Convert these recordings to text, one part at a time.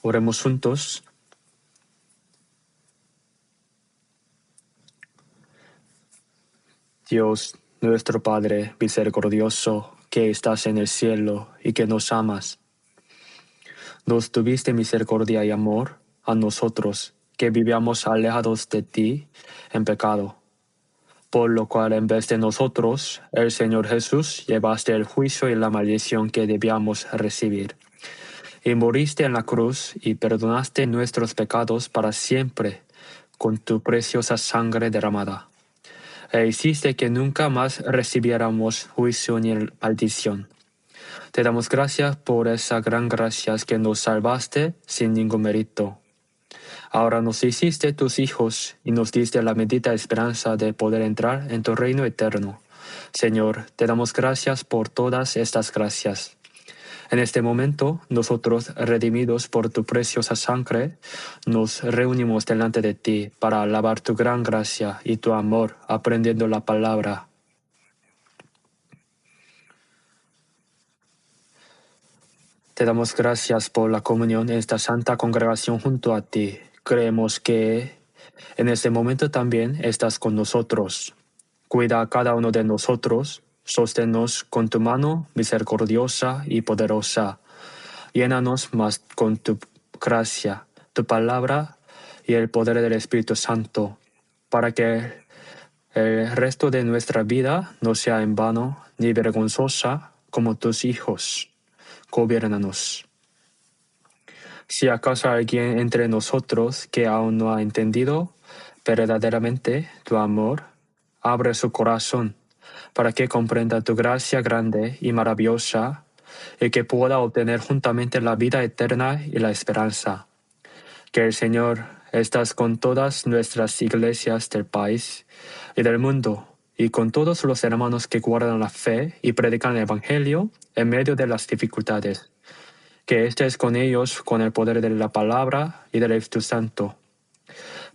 Oremos juntos. Dios, nuestro Padre misericordioso, que estás en el cielo y que nos amas, nos tuviste misericordia y amor a nosotros, que vivíamos alejados de ti en pecado. Por lo cual, en vez de nosotros, el Señor Jesús, llevaste el juicio y la maldición que debíamos recibir. Y moriste en la cruz y perdonaste nuestros pecados para siempre con tu preciosa sangre derramada. E hiciste que nunca más recibiéramos juicio ni maldición. Te damos gracias por esa gran gracia que nos salvaste sin ningún mérito. Ahora nos hiciste tus hijos y nos diste la bendita esperanza de poder entrar en tu reino eterno. Señor, te damos gracias por todas estas gracias. En este momento, nosotros, redimidos por tu preciosa sangre, nos reunimos delante de ti para alabar tu gran gracia y tu amor, aprendiendo la palabra. Te damos gracias por la comunión en esta santa congregación junto a ti. Creemos que en este momento también estás con nosotros. Cuida a cada uno de nosotros, sosténnos con tu mano misericordiosa y poderosa. Llénanos más con tu gracia, tu palabra y el poder del Espíritu Santo, para que el resto de nuestra vida no sea en vano ni vergonzosa como tus hijos. Gobiérnanos. Si acaso alguien entre nosotros que aún no ha entendido verdaderamente tu amor, abre su corazón para que comprenda tu gracia grande y maravillosa y que pueda obtener juntamente la vida eterna y la esperanza. Que el Señor estás con todas nuestras iglesias del país y del mundo y con todos los hermanos que guardan la fe y predican el Evangelio en medio de las dificultades. Que estés con ellos con el poder de la palabra y del Espíritu Santo,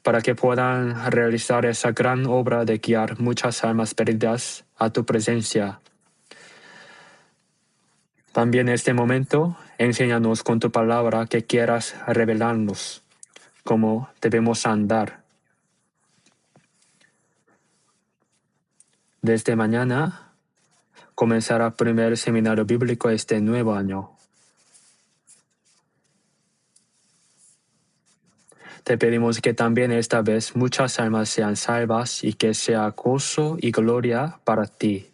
para que puedan realizar esa gran obra de guiar muchas almas perdidas a tu presencia. También en este momento, enséñanos con tu palabra que quieras revelarnos cómo debemos andar. Desde mañana comenzará el primer seminario bíblico este nuevo año. Te pedimos que también esta vez muchas almas sean salvas y que sea gozo y gloria para ti.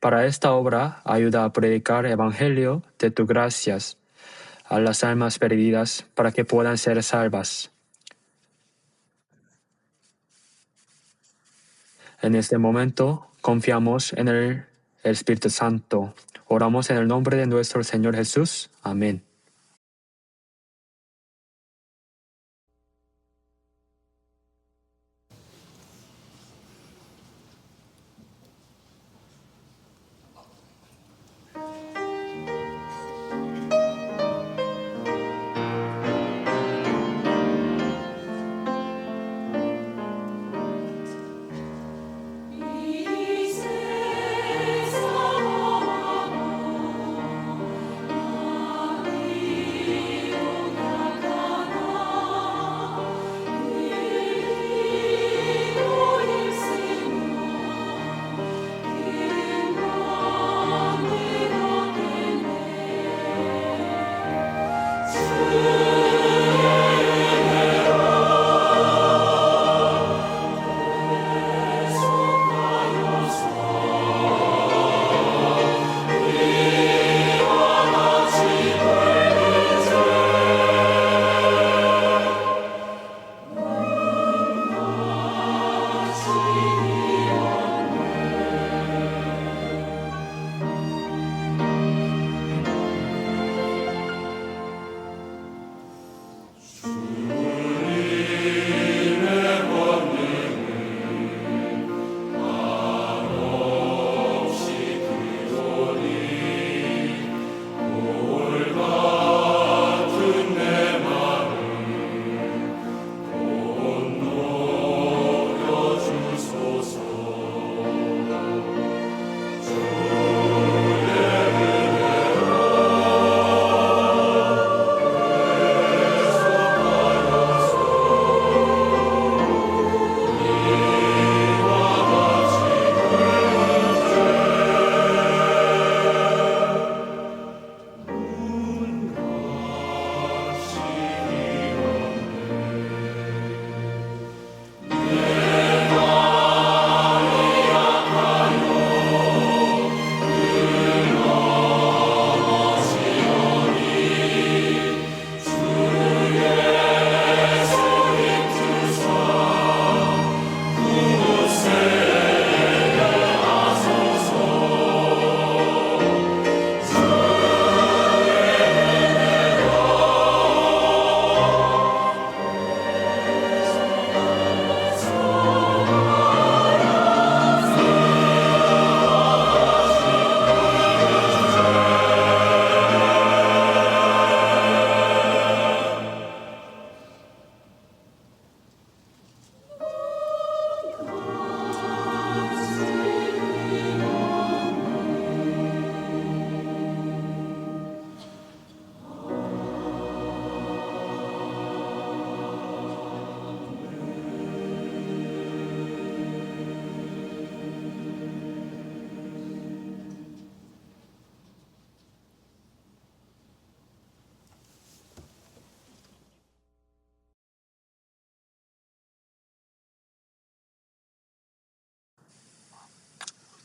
Para esta obra, ayuda a predicar el Evangelio de tus gracias a las almas perdidas para que puedan ser salvas. En este momento, confiamos en el Espíritu Santo. Oramos en el nombre de nuestro Señor Jesús. Amén.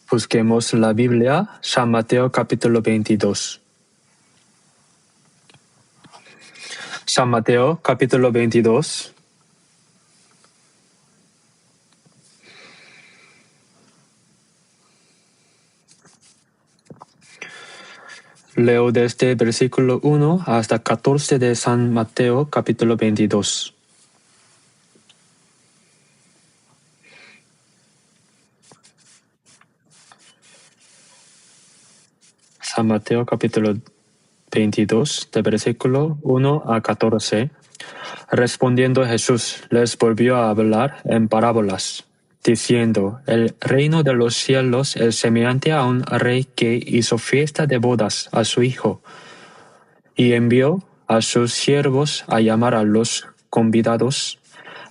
Busquemos la Biblia, San Mateo capítulo 22. San Mateo capítulo 22. Leo desde versículo 1 hasta 14 de San Mateo capítulo 22. San Mateo capítulo 22, de versículo 1 a 14. Respondiendo Jesús les volvió a hablar en parábolas, diciendo: El reino de los cielos es semejante a un rey que hizo fiesta de bodas a su hijo, y envió a sus siervos a llamar a los convidados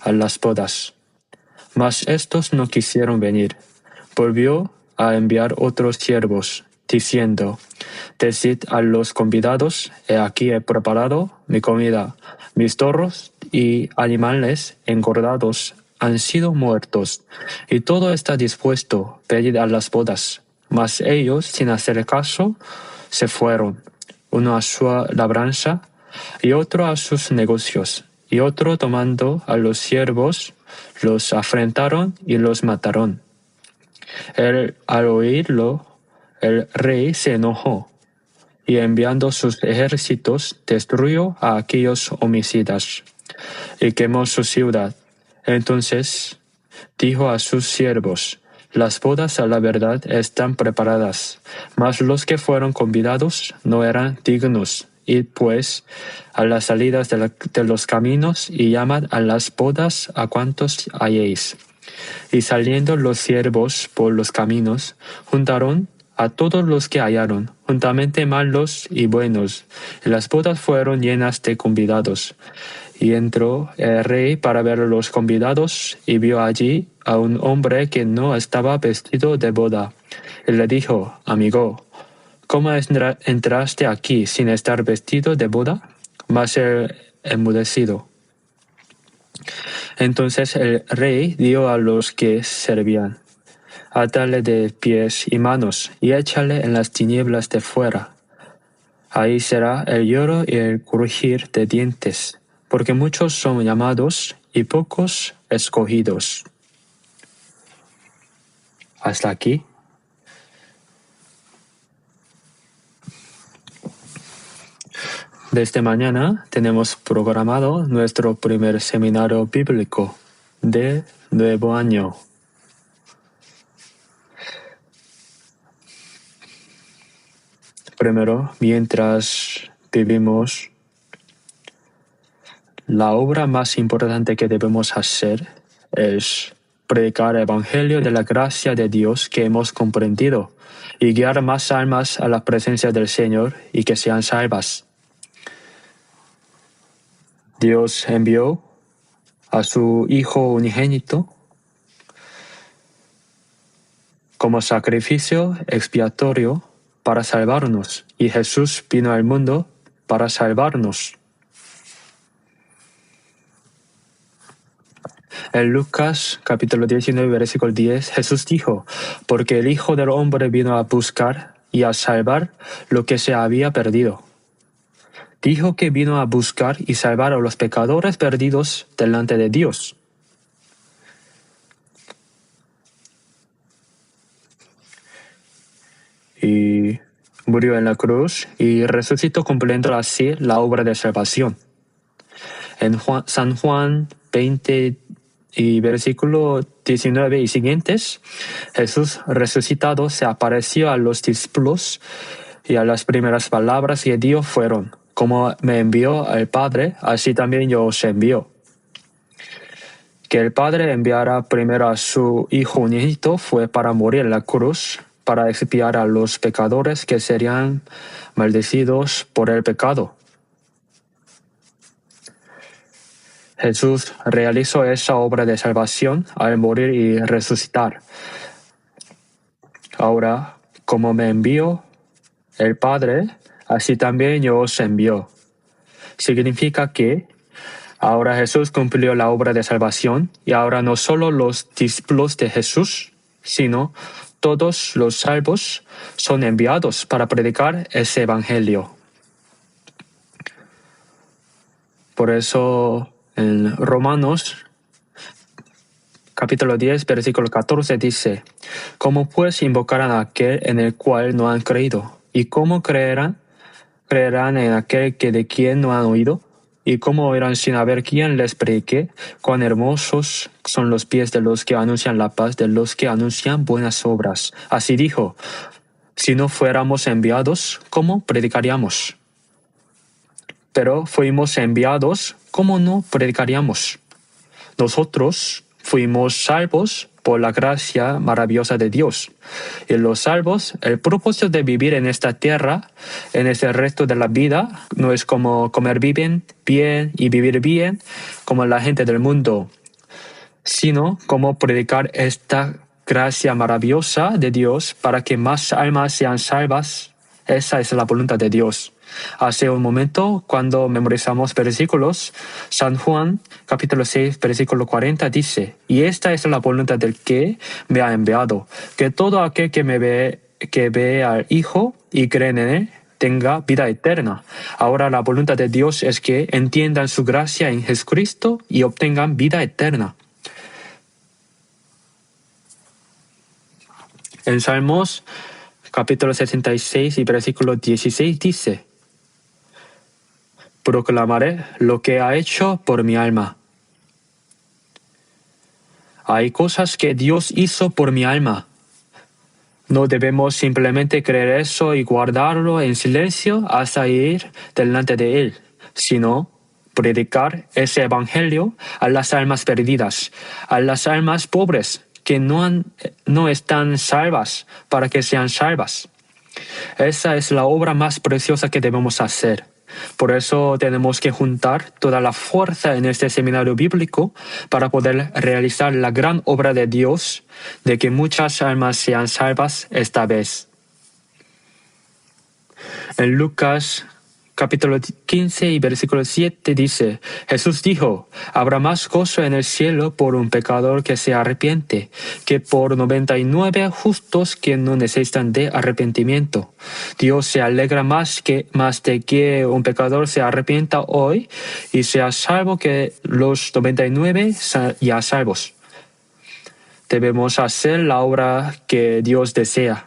a las bodas. Mas estos no quisieron venir. Volvió a enviar otros siervos, diciendo: Decid a los convidados: He aquí he preparado mi comida. Mis toros y animales engordados han sido muertos, y todo está dispuesto. Venid a las bodas. Mas ellos, sin hacer caso, se fueron, uno a su labranza y otro a sus negocios. Y otro, tomando a los siervos, los afrentaron y los mataron. Al oírlo, el rey se enojó, y enviando sus ejércitos destruyó a aquellos homicidas, y quemó su ciudad. Entonces dijo a sus siervos: Las bodas a la verdad están preparadas, mas los que fueron convidados no eran dignos. Id pues a las salidas de los caminos y llamad a las bodas a cuantos halléis. Y saliendo los siervos por los caminos, juntaron a todos los que hallaron, juntamente malos y buenos, y las bodas fueron llenas de convidados. Y entró el rey para ver a los convidados, y vio allí a un hombre que no estaba vestido de boda. Y le dijo: Amigo, ¿cómo entraste aquí sin estar vestido de boda? Mas él enmudecido. Entonces el rey dijo a los que servían: Atale de pies y manos, y échale en las tinieblas de fuera. Ahí será el lloro y el crujir de dientes, porque muchos son llamados y pocos escogidos. Hasta aquí. Desde mañana tenemos programado nuestro primer seminario bíblico de nuevo año. Primero, mientras vivimos, la obra más importante que debemos hacer es predicar el Evangelio de la gracia de Dios que hemos comprendido y guiar más almas a la presencia del Señor y que sean salvas. Dios envió a su Hijo unigénito como sacrificio expiatorio para salvarnos, y Jesús vino al mundo para salvarnos. En Lucas capítulo 19, versículo 10, Jesús dijo: Porque el Hijo del Hombre vino a buscar y a salvar lo que se había perdido. Dijo que vino a buscar y salvar a los pecadores perdidos delante de Dios. Y murió en la cruz y resucitó, cumpliendo así la obra de salvación. En San Juan 20 y versículo 19 y siguientes, Jesús resucitado se apareció a los discípulos, y a las primeras palabras que dio fueron: Como me envió el Padre, así también yo os envío. Que el Padre enviara primero a su Hijo unigénito fue para morir en la cruz, para expiar a los pecadores que serían maldecidos por el pecado. Jesús realizó esa obra de salvación al morir y resucitar. Ahora, como me envió el Padre, así también yo os envío. Significa que ahora Jesús cumplió la obra de salvación, y ahora no solo los discípulos de Jesús, sino todos los salvos son enviados para predicar ese evangelio. Por eso en Romanos capítulo 10, versículo 14 dice: ¿Cómo pues invocarán a aquel en el cual no han creído? ¿Y cómo creerán en aquel de quien no han oído? ¿Y cómo oirán sin haber quien les predique? Cuán hermosos son los pies de los que anuncian la paz, de los que anuncian buenas obras. Así dijo: si no fuéramos enviados, ¿cómo predicaríamos? Pero fuimos enviados, ¿cómo no predicaríamos? Nosotros fuimos salvos por la gracia maravillosa de Dios. Y los salvos, el propósito de vivir en esta tierra, en este resto de la vida, no es como comer bien y vivir bien, como la gente del mundo, sino como predicar esta gracia maravillosa de Dios para que más almas sean salvas. Esa es la voluntad de Dios. Hace un momento, cuando memorizamos versículos, San Juan, capítulo 6, versículo 40, dice: y esta es la voluntad del que me ha enviado, que todo aquel que ve al Hijo y cree en él, tenga vida eterna. Ahora la voluntad de Dios es que entiendan su gracia en Jesucristo y obtengan vida eterna. En Salmos, capítulo 66 y versículo 16 dice: proclamaré lo que ha hecho por mi alma. Hay cosas que Dios hizo por mi alma. No debemos simplemente creer eso y guardarlo en silencio hasta ir delante de Él, sino predicar ese evangelio a las almas perdidas, a las almas pobres que no están salvas, para que sean salvas. Esa es la obra más preciosa que debemos hacer. Por eso tenemos que juntar toda la fuerza en este seminario bíblico para poder realizar la gran obra de Dios, de que muchas almas sean salvas esta vez. En Lucas capítulo 15 y versículo 7 dice: Jesús dijo: habrá más gozo en el cielo por un pecador que se arrepiente, que por 99 justos que no necesitan de arrepentimiento. Dios se alegra más de que un pecador se arrepienta hoy y sea salvo que los 99 ya salvos. Debemos hacer la obra que Dios desea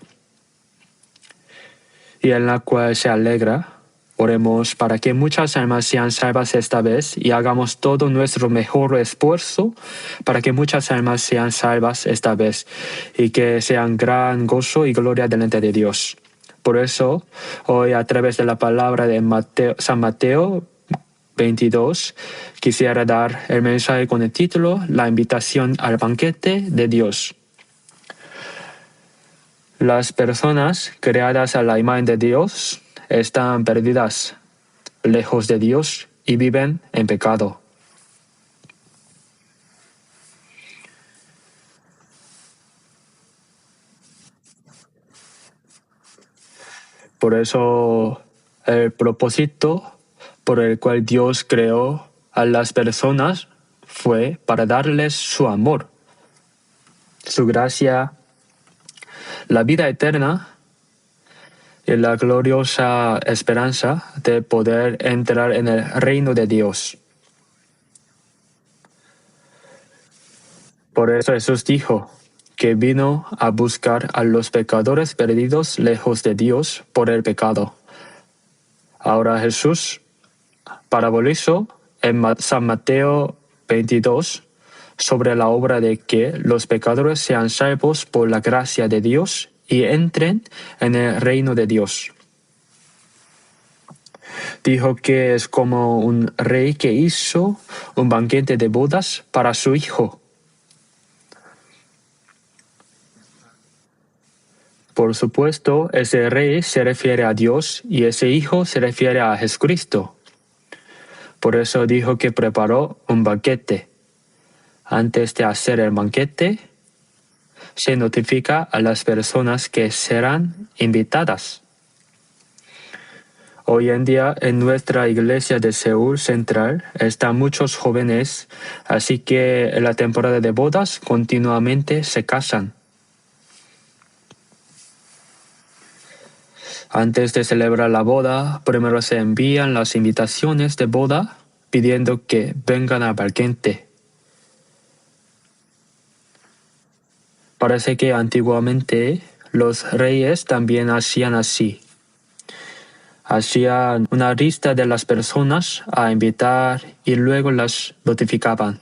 y en la cual se alegra. Oremos para que muchas almas sean salvas esta vez y hagamos todo nuestro mejor esfuerzo para que muchas almas sean salvas esta vez y que sean gran gozo y gloria delante de Dios. Por eso, hoy a través de la palabra de San Mateo 22, quisiera dar el mensaje con el título: La invitación al banquete de Dios. Las personas creadas a la imagen de Dios están perdidas, lejos de Dios y viven en pecado. Por eso el propósito por el cual Dios creó a las personas fue para darles su amor, su gracia, la vida eterna y la gloriosa esperanza de poder entrar en el reino de Dios. Por eso Jesús dijo que vino a buscar a los pecadores perdidos lejos de Dios por el pecado. Ahora Jesús parabolizó en San Mateo 22 sobre la obra de que los pecadores sean salvos por la gracia de Dios y entren en el reino de Dios. Dijo que es como un rey que hizo un banquete de bodas para su hijo. Por supuesto, ese rey se refiere a Dios y ese hijo se refiere a Jesucristo. Por eso dijo que preparó un banquete. Antes de hacer el banquete, se notifica a las personas que serán invitadas. Hoy en día en nuestra iglesia de Seúl Central están muchos jóvenes, así que en la temporada de bodas continuamente se casan. Antes de celebrar la boda, primero se envían las invitaciones de boda pidiendo que vengan al banquete. Parece que antiguamente los reyes también hacían así. Hacían una lista de las personas a invitar y luego las notificaban.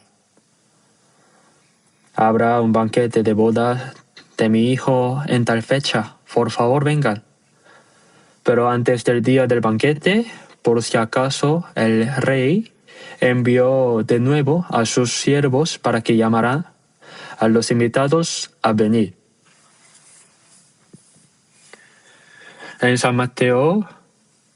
Habrá un banquete de boda de mi hijo en tal fecha. Por favor, vengan. Pero antes del día del banquete, por si acaso, el rey envió de nuevo a sus siervos para que llamaran a los invitados a venir. En San Mateo,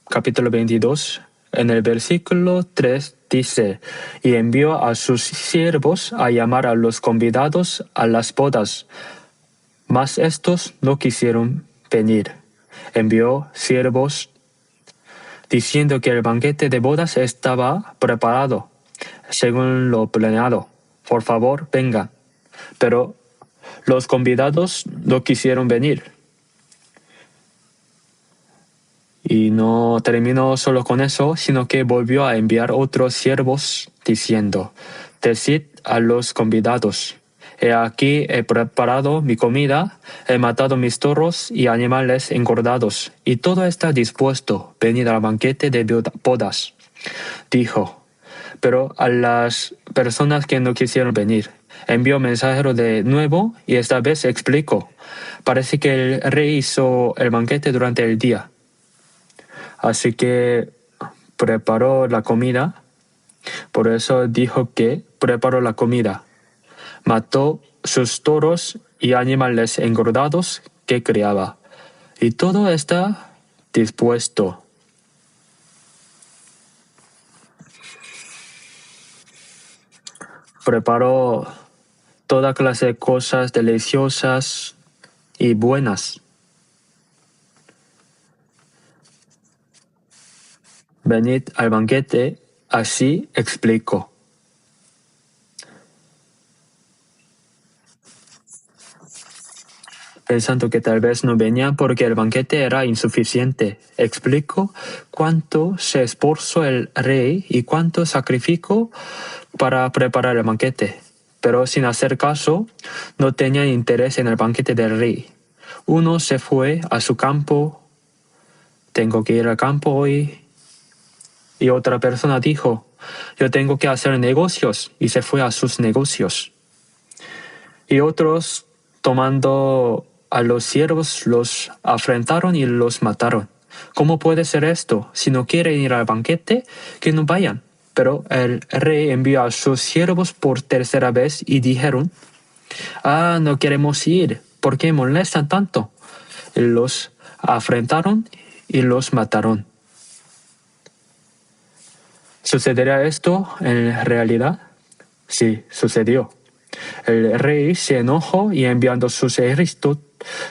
capítulo 22, en el versículo 3 dice, y envió a sus siervos a llamar a los convidados a las bodas, mas estos no quisieron venir. Envió siervos diciendo que el banquete de bodas estaba preparado, según lo planeado. Por favor, vengan. Pero los convidados no quisieron venir. Y no terminó solo con eso, sino que volvió a enviar otros siervos diciendo, decid a los convidados, he aquí he preparado mi comida, he matado mis toros y animales engordados, y todo está dispuesto, venid al banquete de bodas. Dijo, pero a las personas que no quisieron venir, envió mensajero de nuevo y esta vez explicó, parece que el rey hizo el banquete durante el día. Así que preparó la comida, por eso dijo que preparó la comida. Mató sus toros y animales engordados que criaba. Y todo está dispuesto. Preparó toda clase de cosas deliciosas y buenas. Venid al banquete, así explicó. Pensando que tal vez no venían porque el banquete era insuficiente. Explicó cuánto se esforzó el rey y cuánto sacrificó para preparar el banquete. Pero sin hacer caso, no tenían interés en el banquete del rey. Uno se fue a su campo, tengo que ir al campo hoy. Y otra persona dijo, yo tengo que hacer negocios, y se fue a sus negocios. Y otros, tomando a los siervos, los afrentaron y los mataron. ¿Cómo puede ser esto? Si no quieren ir al banquete, que no vayan. Pero el rey envió a sus siervos por tercera vez y dijeron, no queremos ir, ¿por qué molestan tanto? Y los afrentaron y los mataron. ¿Sucederá esto en realidad? Sí, sucedió. El rey se enojó y enviando sus ejércitos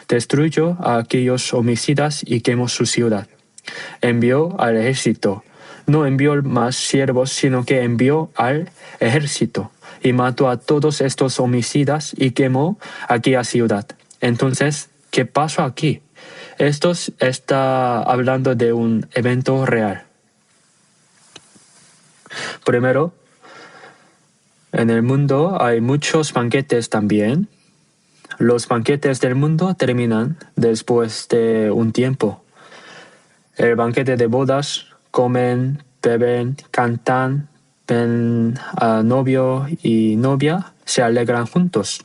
destruyó a aquellos homicidas y quemó su ciudad. Envió al ejército. No envió más siervos, sino que envió al ejército y mató a todos estos homicidas y quemó aquella ciudad. Entonces, ¿qué pasó aquí? Esto está hablando de un evento real. Primero, en el mundo hay muchos banquetes también. Los banquetes del mundo terminan después de un tiempo. El banquete de bodas, comen, beben, cantan, ven a novio y novia, se alegran juntos.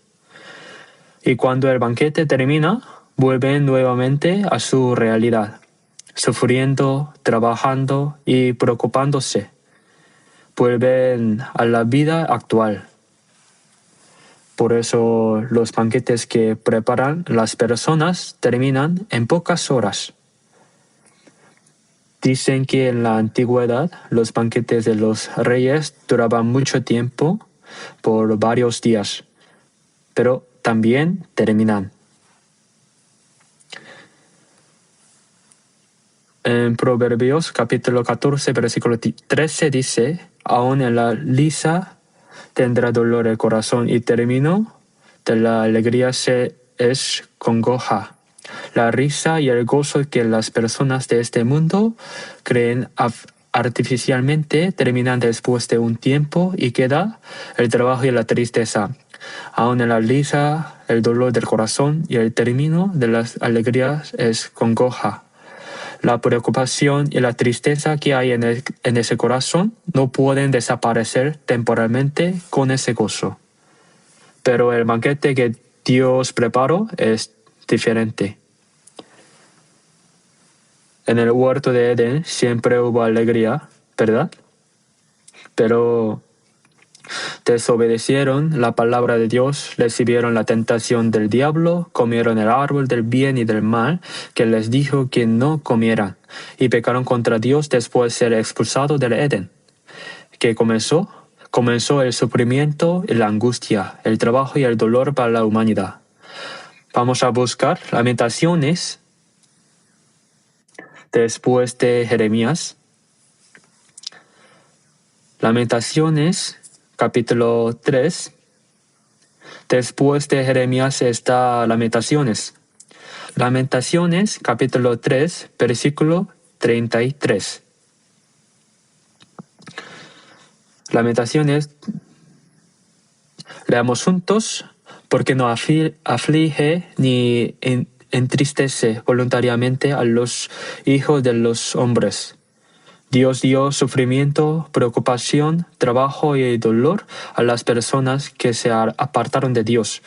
Y cuando el banquete termina, vuelven nuevamente a su realidad, sufriendo, trabajando y preocupándose. Vuelven a la vida actual. Por eso los banquetes que preparan las personas terminan en pocas horas. Dicen que en la antigüedad los banquetes de los reyes duraban mucho tiempo, por varios días, pero también terminan. En Proverbios capítulo 14, versículo 13 dice, aún en la lisa tendrá dolor el corazón y término de la alegría se es congoja. La risa y el gozo que las personas de este mundo creen artificialmente terminan después de un tiempo y queda el trabajo y la tristeza. Aún en la risa, el dolor del corazón y el término de las alegrías es congoja. La preocupación y la tristeza que hay en ese corazón no pueden desaparecer temporalmente con ese gozo. Pero el banquete que Dios preparó es diferente. En el huerto de Edén siempre hubo alegría, ¿verdad? Pero desobedecieron la palabra de Dios, recibieron la tentación del diablo, comieron el árbol del bien y del mal, que les dijo que no comieran, y pecaron contra Dios después de ser expulsados del Edén. ¿Qué comenzó? Comenzó el sufrimiento y la angustia, el trabajo y el dolor para la humanidad. Vamos a buscar Lamentaciones después de Jeremías. Lamentaciones, capítulo 3. Después de Jeremías está Lamentaciones. Lamentaciones, capítulo 3, versículo 33. Lamentaciones, leamos juntos, porque no aflige ni entristece voluntariamente a los hijos de los hombres. Dios dio sufrimiento, preocupación, trabajo y dolor a las personas que se apartaron de Dios,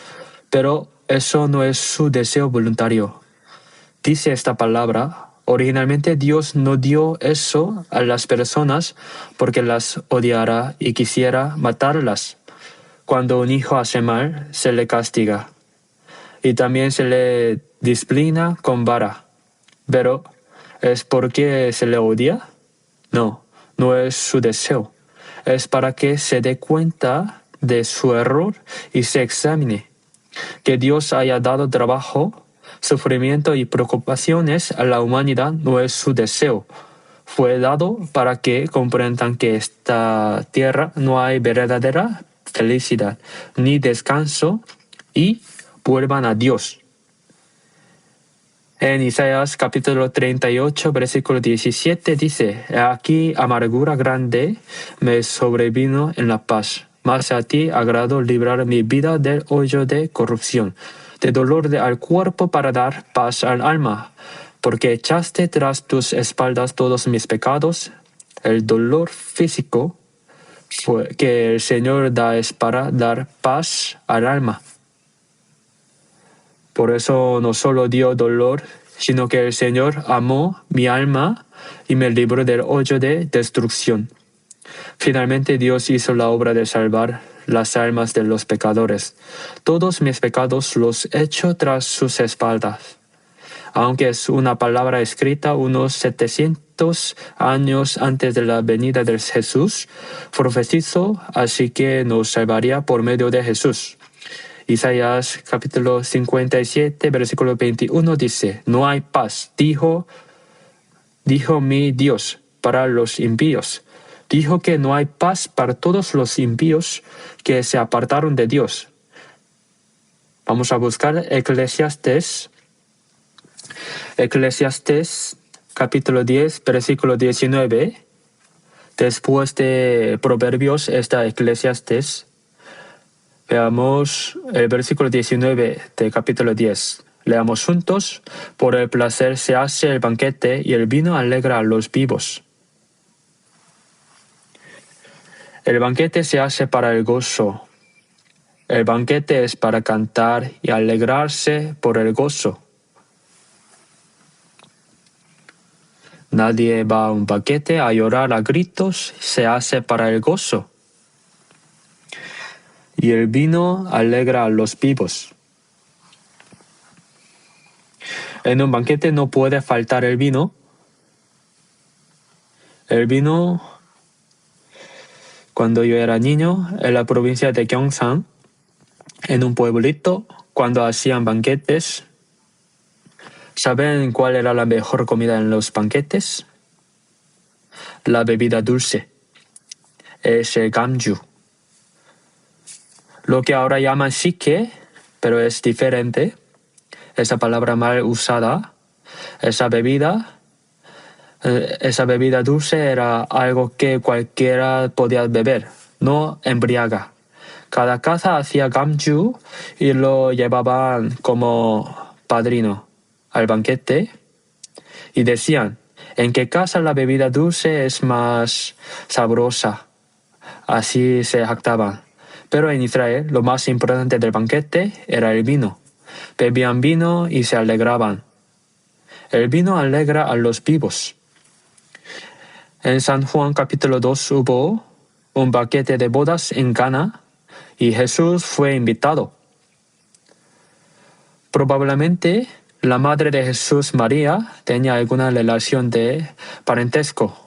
pero eso no es su deseo voluntario. Dice esta palabra, originalmente Dios no dio eso a las personas porque las odiara y quisiera matarlas. Cuando un hijo hace mal, se le castiga y también se le disciplina con vara. Pero, ¿es porque se le odia? No, no es su deseo. Es para que se dé cuenta de su error y se examine. Que Dios haya dado trabajo, sufrimiento y preocupaciones a la humanidad no es su deseo. Fue dado para que comprendan que esta tierra no hay verdadera felicidad ni descanso y vuelvan a Dios. En Isaías capítulo 38, versículo 17 dice, aquí amargura grande me sobrevino en la paz, mas a ti agrado librar mi vida del hoyo de corrupción, de dolor al cuerpo para dar paz al alma, porque echaste tras tus espaldas todos mis pecados, el dolor físico que el Señor da es para dar paz al alma. Por eso no solo dio dolor, sino que el Señor amó mi alma y me libró del hoyo de destrucción. Finalmente Dios hizo la obra de salvar las almas de los pecadores. Todos mis pecados los echo tras sus espaldas. Aunque es una palabra escrita unos 700 años antes de la venida de Jesús, profetizó así que nos salvaría por medio de Jesús. Isaías capítulo 57, versículo 21 dice, no hay paz, dijo mi Dios, para los impíos. Dijo que no hay paz para todos los impíos que se apartaron de Dios. Vamos a buscar Eclesiastés capítulo 10, versículo 19. Después de Proverbios está Eclesiastés. Veamos el versículo 19 del capítulo 10. Leamos juntos. Por el placer se hace el banquete y el vino alegra a los vivos. El banquete se hace para el gozo. El banquete es para cantar y alegrarse por el gozo. Nadie va a un banquete a llorar a gritos, se hace para el gozo. Y el vino alegra a los vivos. En un banquete no puede faltar el vino. El vino, cuando yo era niño, en la provincia de Gyeongsang, en un pueblito, cuando hacían banquetes, ¿saben cuál era la mejor comida en los banquetes? La bebida dulce. Es el gamju. Lo que ahora llaman sike, pero es diferente. esa palabra mal usada, esa bebida dulce era algo que cualquiera podía beber, no embriaga. Cada casa hacía gamju y lo llevaban como padrino al banquete y decían, ¿en qué casa la bebida dulce es más sabrosa? Así se jactaban. Pero en Israel lo más importante del banquete era el vino. Bebían vino y se alegraban. El vino alegra a los vivos. En San Juan capítulo 2 hubo un banquete de bodas en Cana y Jesús fue invitado. Probablemente la madre de Jesús, María, tenía alguna relación de parentesco.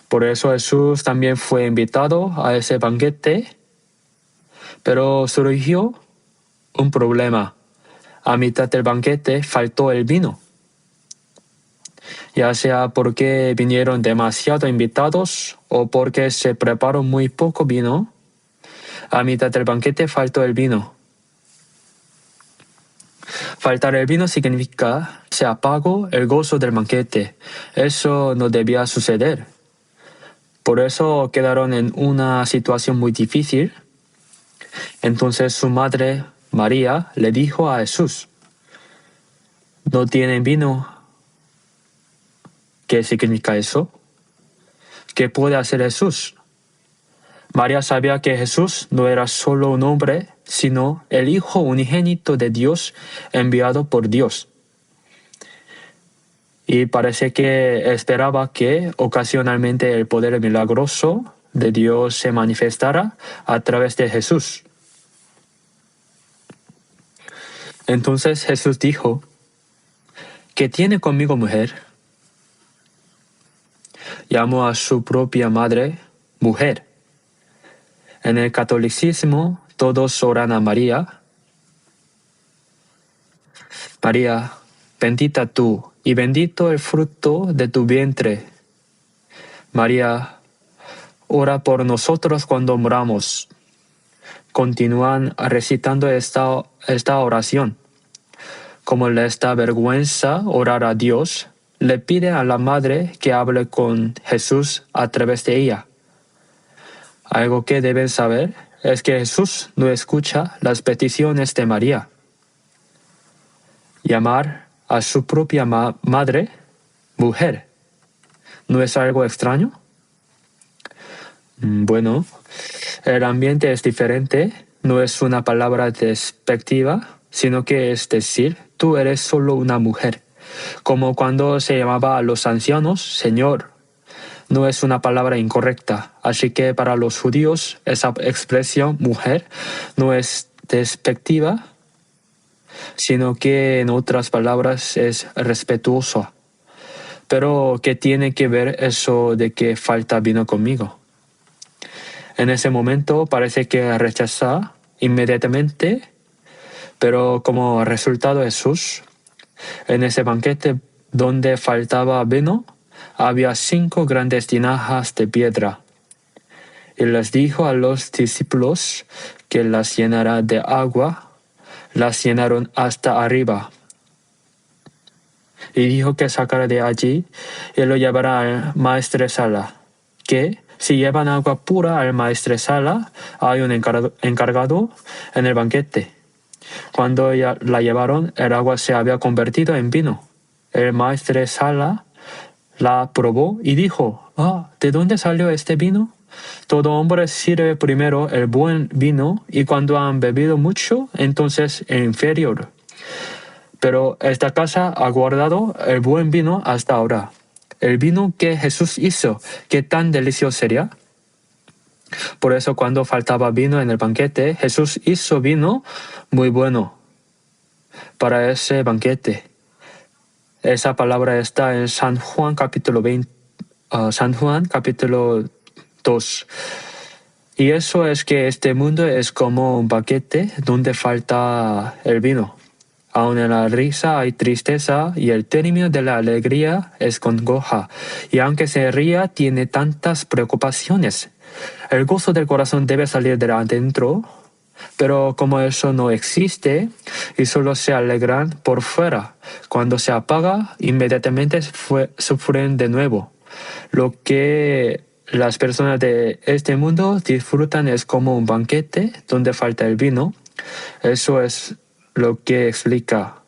Por eso Jesús también fue invitado a ese banquete, pero surgió un problema. A mitad del banquete faltó el vino. Ya sea porque vinieron demasiado invitados o porque se preparó muy poco vino, a mitad del banquete faltó el vino. Faltar el vino significa se apagó el gozo del banquete. Eso no debía suceder. Por eso quedaron en una situación muy difícil. Entonces su madre, María, le dijo a Jesús, ¿no tienen vino? ¿Qué significa eso? ¿Qué puede hacer Jesús? María sabía que Jesús no era solo un hombre, sino el Hijo unigénito de Dios enviado por Dios. Y parece que esperaba que ocasionalmente el poder milagroso de Dios se manifestara a través de Jesús. Entonces Jesús dijo, ¿qué tiene conmigo, mujer? Llamó a su propia madre mujer. En el catolicismo todos oran a María. María, bendita tú y bendito el fruto de tu vientre. María, ora por nosotros cuando moramos. Continúan recitando esta oración. Como les da vergüenza orar a Dios, le pide a la madre que hable con Jesús a través de ella. Algo que deben saber es que Jesús no escucha las peticiones de María. Llamar a su propia madre mujer, ¿no es algo extraño? Bueno, el ambiente es diferente, no es una palabra despectiva, sino que es decir, tú eres solo una mujer. Como cuando se llamaba a los ancianos, Señor. No es una palabra incorrecta, así que para los judíos esa expresión mujer no es despectiva, sino que en otras palabras es respetuosa. Pero ¿qué tiene que ver eso de que falta vino conmigo? En ese momento parece que rechaza inmediatamente, pero como resultado Jesús, en ese banquete donde faltaba vino, había 5 grandes tinajas de piedra. Y les dijo a los discípulos que las llenara de agua. Las llenaron hasta arriba. Y dijo que sacara de allí y lo llevara al maestresala, que si llevan agua pura al maestresala, hay un encargado en el banquete. Cuando la llevaron, el agua se había convertido en vino. El maestresala la probó y dijo, ¿de dónde salió este vino? Todo hombre sirve primero el buen vino y cuando han bebido mucho, entonces el inferior. Pero esta casa ha guardado el buen vino hasta ahora. El vino que Jesús hizo, ¿qué tan delicioso sería? Por eso cuando faltaba vino en el banquete, Jesús hizo vino muy bueno para ese banquete. Esa palabra está en San Juan capítulo 2. Y eso es que este mundo es como un banquete donde falta el vino. Aun en la risa hay tristeza y el término de la alegría es congoja. Y aunque se ría, tiene tantas preocupaciones. El gozo del corazón debe salir de adentro. Pero como eso no existe y solo se alegran por fuera, cuando se apaga, inmediatamente sufren de nuevo. Lo que las personas de este mundo disfrutan es como un banquete donde falta el vino. Eso es lo que explica.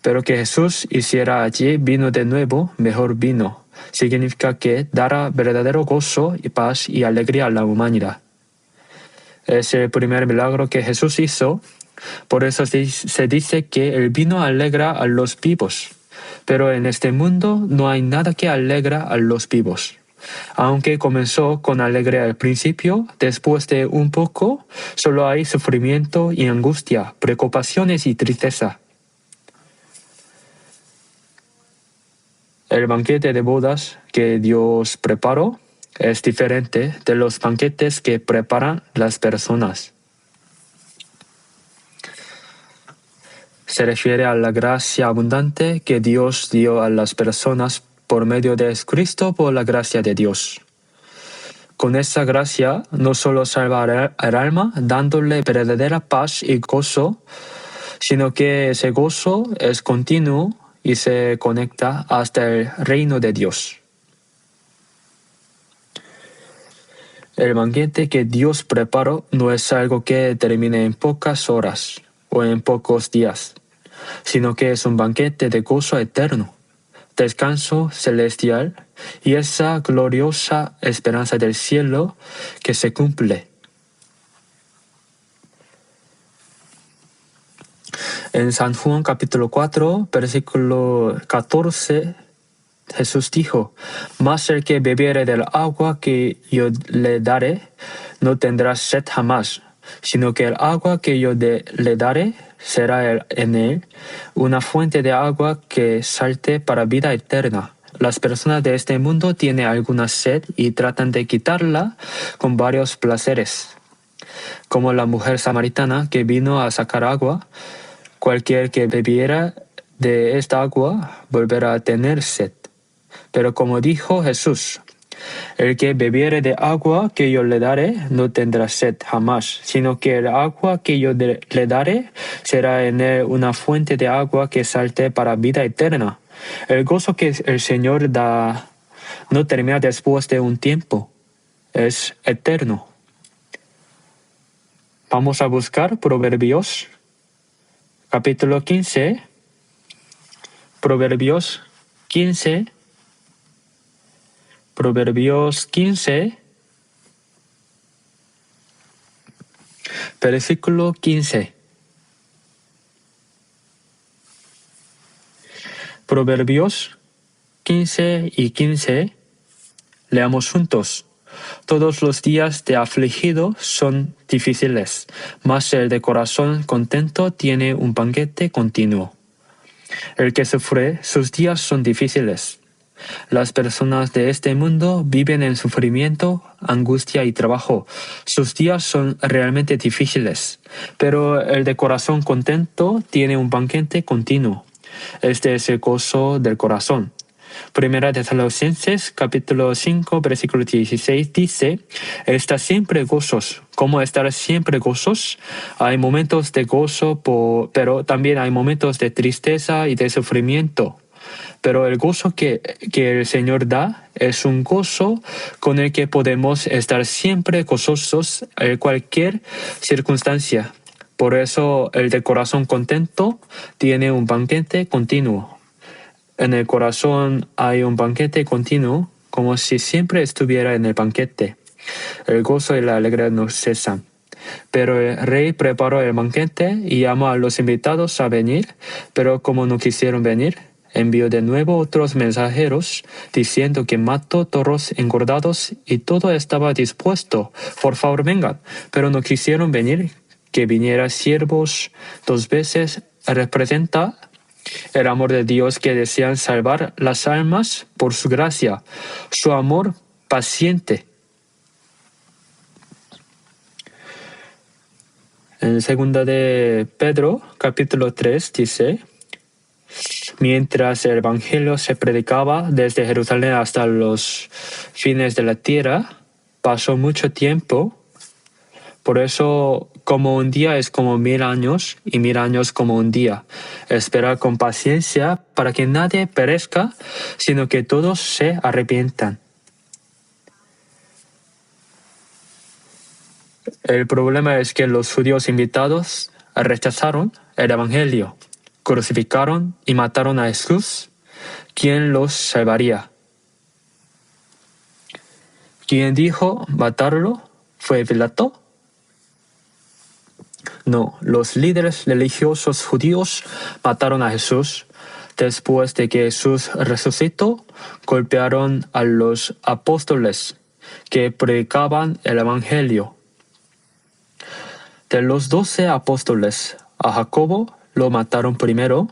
Pero que Jesús hiciera allí vino de nuevo, mejor vino. Significa que dará verdadero gozo y paz y alegría a la humanidad. Es el primer milagro que Jesús hizo. Por eso se dice que el vino alegra a los vivos. Pero en este mundo no hay nada que alegra a los vivos. Aunque comenzó con alegría al principio, después de un poco, solo hay sufrimiento y angustia, preocupaciones y tristeza. El banquete de bodas que Dios preparó es diferente de los banquetes que preparan las personas. Se refiere a la gracia abundante que Dios dio a las personas por medio de Cristo por la gracia de Dios. Con esa gracia no solo salva al alma dándole verdadera paz y gozo, sino que ese gozo es continuo y se conecta hasta el reino de Dios. El banquete que Dios preparó no es algo que termine en pocas horas o en pocos días, sino que es un banquete de gozo eterno, descanso celestial y esa gloriosa esperanza del cielo que se cumple. En San Juan capítulo 4, versículo 14, Jesús dijo: «Mas el que bebiere del agua que yo le daré, no tendrá sed jamás, sino que el agua que yo le daré será en él una fuente de agua que salte para vida eterna». Las personas de este mundo tienen alguna sed y tratan de quitarla con varios placeres, como la mujer samaritana que vino a sacar agua. Cualquier que bebiera de esta agua volverá a tener sed. Pero como dijo Jesús, el que bebiere de agua que yo le daré no tendrá sed jamás, sino que el agua que yo le daré será en él una fuente de agua que salte para vida eterna. El gozo que el Señor da no termina después de un tiempo, es eterno. Vamos a buscar Proverbios capítulo 15, Proverbios 15, versículo 15. Proverbios 15 y 15. Leamos juntos. Todos los días de afligido son difíciles, mas el de corazón contento tiene un banquete continuo. El que sufre, sus días son difíciles. Las personas de este mundo viven en sufrimiento, angustia y trabajo. Sus días son realmente difíciles, pero el de corazón contento tiene un banquete continuo. Este es el gozo del corazón. Primera de Tesalonicenses capítulo 5 versículo 16 dice: «Está siempre gozosos». ¿Cómo estar siempre gozosos? Hay momentos de gozo, pero también hay momentos de tristeza y de sufrimiento. Pero el gozo que el Señor da es un gozo con el que podemos estar siempre gozosos en cualquier circunstancia. Por eso el de corazón contento tiene un banquete continuo. En el corazón hay un banquete continuo, como si siempre estuviera en el banquete. El gozo y la alegría no cesan. Pero el rey preparó el banquete y llamó a los invitados a venir, pero como no quisieron venir, envió de nuevo otros mensajeros, diciendo que mató toros engordados y todo estaba dispuesto. Por favor, vengan. Pero no quisieron venir. Que viniera siervos 2 veces representa el amor de Dios, que desean salvar las almas por su gracia, su amor paciente. En 2 de Pedro, capítulo 3, dice: «Mientras el Evangelio se predicaba desde Jerusalén hasta los fines de la tierra, pasó mucho tiempo. Por eso como un día es como 1000 años, y 1000 años como un día. Espera con paciencia para que nadie perezca, sino que todos se arrepientan. El problema es que los judíos invitados rechazaron el Evangelio, crucificaron y mataron a Jesús, quien los salvaría. ¿Quién dijo matarlo? ¿Fue Pilato? No, los líderes religiosos judíos mataron a Jesús. Después de que Jesús resucitó, golpearon a los apóstoles que predicaban el Evangelio. De los 12 apóstoles, a Jacobo lo mataron primero.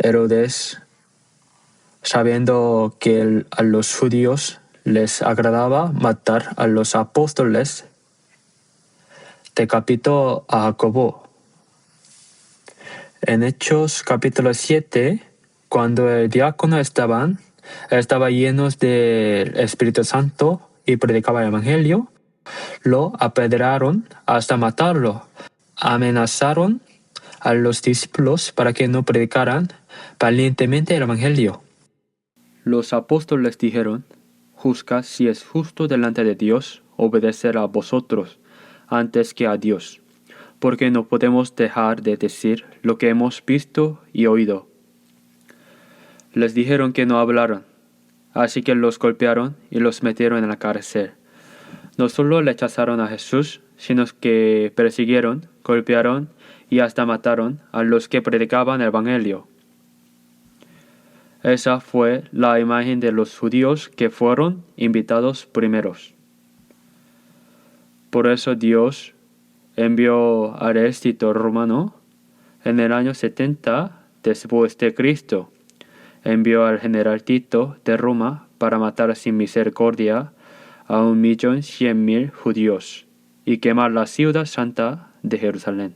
Herodes, sabiendo que a los judíos les agradaba matar a los apóstoles, decapitó a Jacobo. En Hechos capítulo 7, cuando el diácono estaba lleno del Espíritu Santo y predicaba el Evangelio, lo apedrearon hasta matarlo. Amenazaron a los discípulos para que no predicaran valientemente el Evangelio. Los apóstoles dijeron: juzga si es justo delante de Dios obedecer a vosotros antes que a Dios, porque no podemos dejar de decir lo que hemos visto y oído. Les dijeron que no hablaron, así que los golpearon y los metieron en la cárcel. No solo rechazaron a Jesús, sino que persiguieron, golpearon y hasta mataron a los que predicaban el Evangelio. Esa fue la imagen de los judíos que fueron invitados primeros. Por eso Dios envió al ejército romano en el año 70 después de Cristo. Envió al general Tito de Roma para matar sin misericordia a 1.100.000 judíos y quemar la ciudad santa de Jerusalén.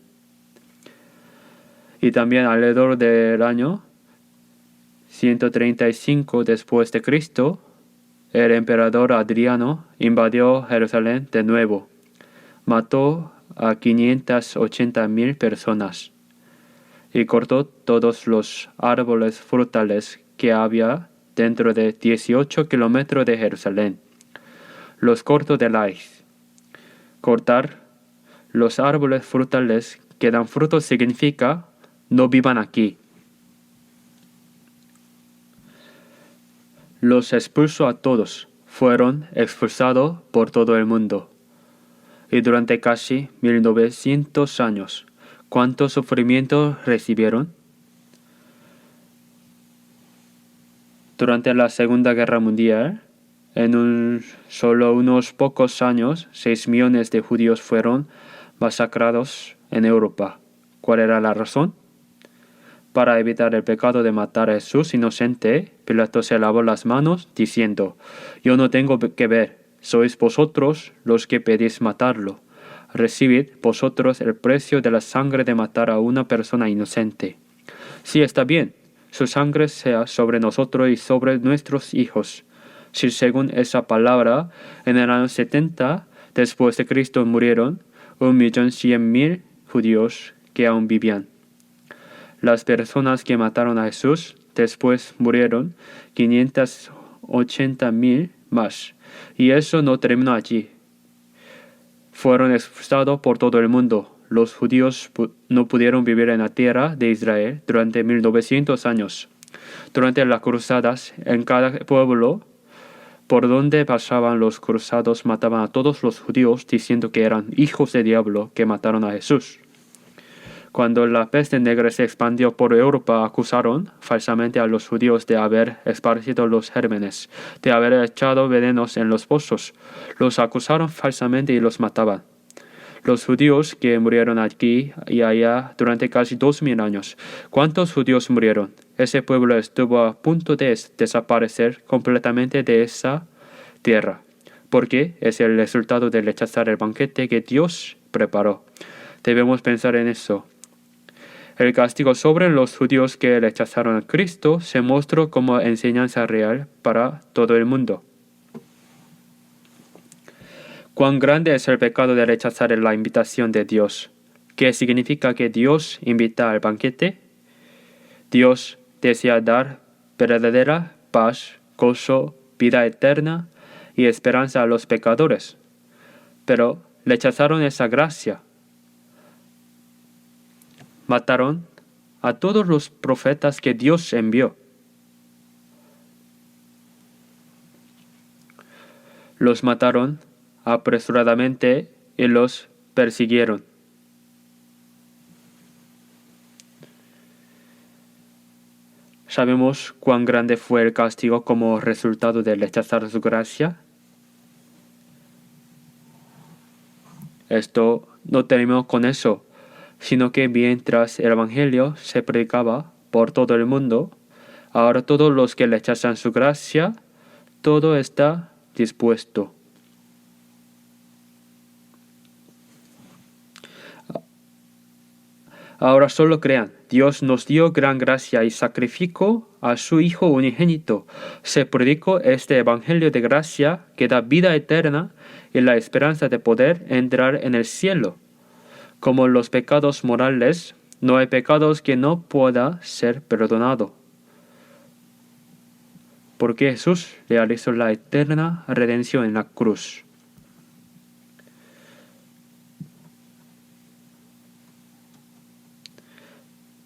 Y también alrededor del año 135 después de Cristo, el emperador Adriano invadió Jerusalén de nuevo. Mató a 580.000 personas y cortó todos los árboles frutales que había dentro de 18 kilómetros de Jerusalén. Los cortó de raíz. Cortar los árboles frutales que dan frutos significa no vivan aquí. Los expulsó a todos. Fueron expulsados por todo el mundo. Y durante casi 1900 años, ¿cuántos sufrimientos recibieron? Durante la Segunda Guerra Mundial, en solo unos pocos años, 6 millones de judíos fueron masacrados en Europa. ¿Cuál era la razón? Para evitar el pecado de matar a Jesús inocente, Pilato se lavó las manos diciendo: yo no tengo que ver, sois vosotros los que pedís matarlo. Recibid vosotros el precio de la sangre de matar a una persona inocente. Sí, está bien, su sangre sea sobre nosotros y sobre nuestros hijos. Si según esa palabra, en el año 70 después de Cristo murieron 1.100.000 judíos que aún vivían. Las personas que mataron a Jesús después murieron 580.000 más. Y eso no terminó allí. Fueron expulsados por todo el mundo. Los judíos no pudieron vivir en la tierra de Israel durante 1900 años. Durante las cruzadas, en cada pueblo por donde pasaban los cruzados mataban a todos los judíos diciendo que eran hijos del diablo que mataron a Jesús. Cuando la peste negra se expandió por Europa, acusaron falsamente a los judíos de haber esparcido los gérmenes, de haber echado venenos en los pozos. Los acusaron falsamente y los mataban. Los judíos que murieron aquí y allá durante casi 2000 años. ¿Cuántos judíos murieron? Ese pueblo estuvo a punto de desaparecer completamente de esa tierra, porque es el resultado de rechazar el banquete que Dios preparó. Debemos pensar en eso. El castigo sobre los judíos que rechazaron a Cristo se mostró como enseñanza real para todo el mundo. Cuán grande es el pecado de rechazar la invitación de Dios. ¿Qué significa que Dios invita al banquete? Dios desea dar verdadera paz, gozo, vida eterna y esperanza a los pecadores. Pero rechazaron esa gracia. Mataron a todos los profetas que Dios envió. Los mataron apresuradamente y los persiguieron. ¿Sabemos cuán grande fue el castigo como resultado de rechazar su gracia? Esto no terminó con eso, sino que mientras el Evangelio se predicaba por todo el mundo, ahora todos los que rechazan su gracia, todo está dispuesto. Ahora solo crean. Dios nos dio gran gracia y sacrificó a su Hijo unigénito. Se predicó este Evangelio de gracia que da vida eterna y la esperanza de poder entrar en el cielo. Como los pecados morales, no hay pecados que no pueda ser perdonado. Porque Jesús realizó la eterna redención en la cruz.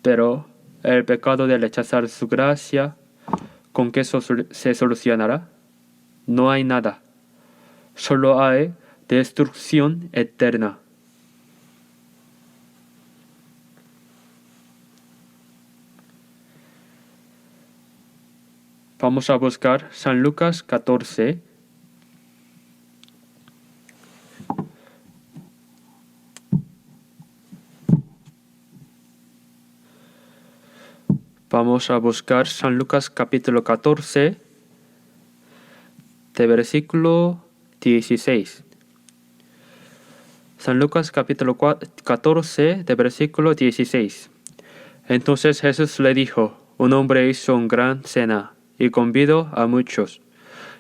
Pero el pecado de rechazar su gracia, ¿con qué se solucionará? No hay nada. Solo hay destrucción eterna. Vamos a buscar San Lucas 14. Vamos a buscar San Lucas capítulo 14, de versículo 16. San Lucas capítulo 14, de versículo 16. Entonces Jesús le dijo, un hombre hizo una gran cena y convidó a muchos.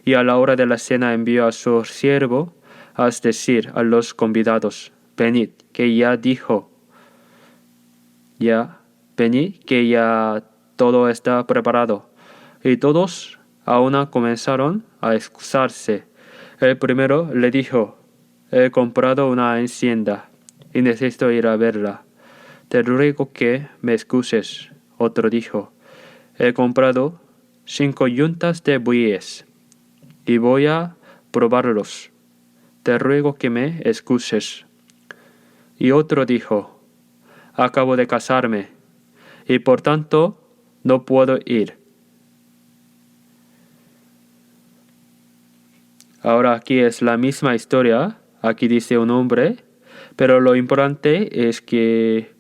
Y a la hora de la cena envió a su siervo a decir a los convidados, venid, que ya venid, que ya todo está preparado. Y todos a una comenzaron a excusarse. El primero le dijo, he comprado una hacienda y necesito ir a verla. Te ruego que me excuses. Otro dijo, he comprado 5 yuntas de bueyes y voy a probarlos. Te ruego que me excuses. Y otro dijo, acabo de casarme y por tanto no puedo ir. Ahora aquí es la misma historia. Aquí dice un hombre, pero lo importante es que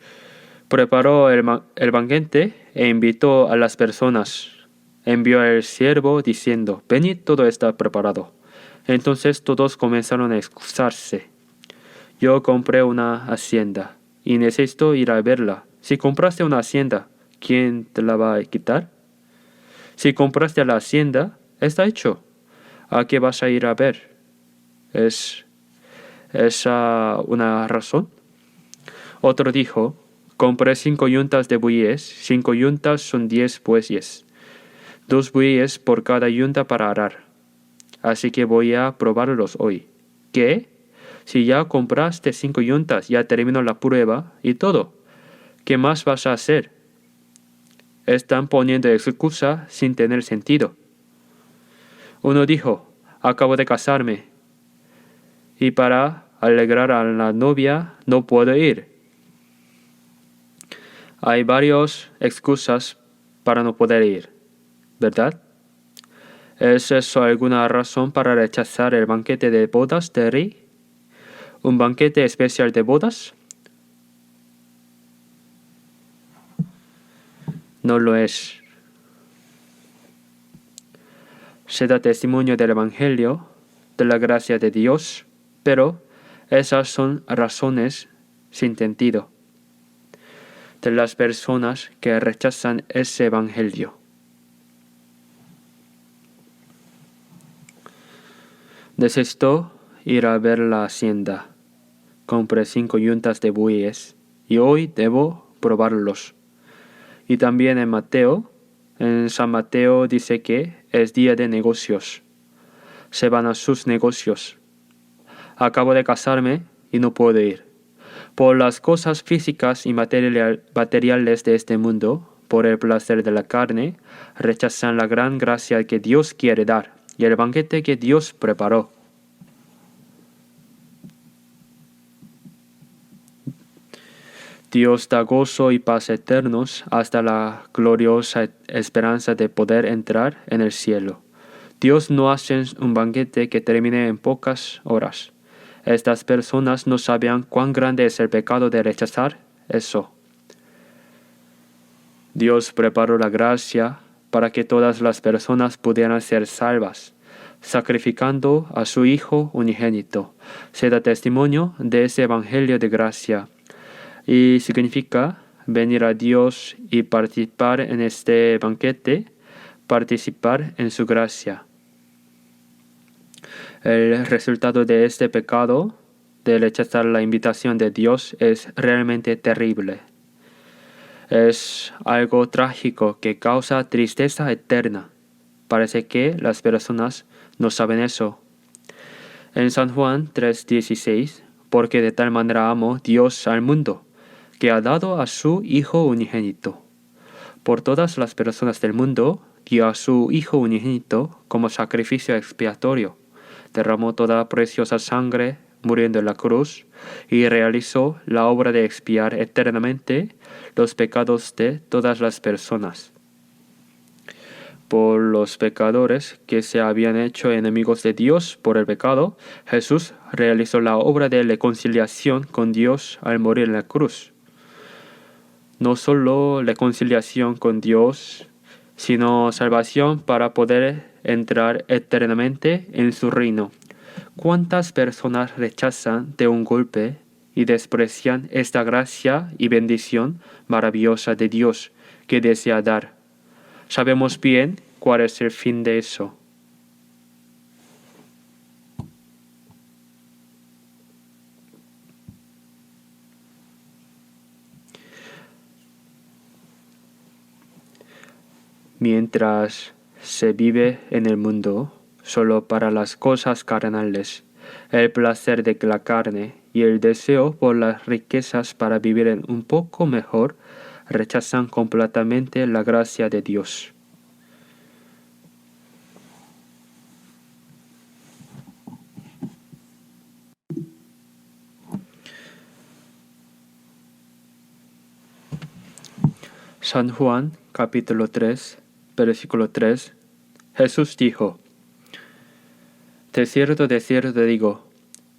preparó el banquete e invitó a las personas. Envió al siervo diciendo, venid, todo está preparado. Entonces todos comenzaron a excusarse. Yo compré una hacienda y necesito ir a verla. Si compraste una hacienda, ¿quién te la va a quitar? Si compraste la hacienda, está hecho. ¿A qué vas a ir a ver? ¿Es esa una razón? Otro dijo, compré 5 yuntas de bueyes. 5 yuntas son 10 bueyes. 2 bueyes por cada yunta para arar. Así que voy a probarlos hoy. ¿Qué? Si ya compraste 5 yuntas, ya terminó la prueba y todo. ¿Qué más vas a hacer? Están poniendo excusa sin tener sentido. Uno dijo, acabo de casarme y para alegrar a la novia no puedo ir. Hay varias excusas para no poder ir, ¿verdad? ¿Es eso alguna razón para rechazar el banquete de bodas de rey? ¿Un banquete especial de bodas? No lo es. Se da testimonio del Evangelio, de la gracia de Dios, pero esas son razones sin sentido de las personas que rechazan ese Evangelio. Necesito ir a ver la hacienda. Compré 5 yuntas de bueyes y hoy debo probarlos. Y también en San Mateo dice que es día de negocios. Se van a sus negocios. Acabo de casarme y no puedo ir. Por las cosas físicas y materiales de este mundo, por el placer de la carne, rechazan la gran gracia que Dios quiere dar y el banquete que Dios preparó. Dios da gozo y paz eternos hasta la gloriosa esperanza de poder entrar en el cielo. Dios no hace un banquete que termine en pocas horas. Estas personas no sabían cuán grande es el pecado de rechazar eso. Dios preparó la gracia para que todas las personas pudieran ser salvas, sacrificando a su Hijo unigénito. Se da testimonio de ese evangelio de gracia y significa venir a Dios y participar en este banquete, participar en su gracia. El resultado de este pecado, de rechazar la invitación de Dios, es realmente terrible. Es algo trágico que causa tristeza eterna. Parece que las personas no saben eso. En San Juan 3:16, porque de tal manera amó Dios al mundo, que ha dado a su Hijo unigénito. Por todas las personas del mundo, dio a su Hijo unigénito como sacrificio expiatorio. Derramó toda preciosa sangre muriendo en la cruz y realizó la obra de expiar eternamente los pecados de todas las personas. Por los pecadores que se habían hecho enemigos de Dios por el pecado, Jesús realizó la obra de reconciliación con Dios al morir en la cruz. No solo reconciliación con Dios, sino salvación para poder entrar eternamente en su reino. ¿Cuántas personas rechazan de un golpe y desprecian esta gracia y bendición maravillosa de Dios que desea dar? Sabemos bien cuál es el fin de eso. Mientras se vive en el mundo solo para las cosas carnales, el placer de la carne y el deseo por las riquezas para vivir en un poco mejor, rechazan completamente la gracia de Dios. San Juan, capítulo 3, versículo 3, Jesús dijo: de cierto digo,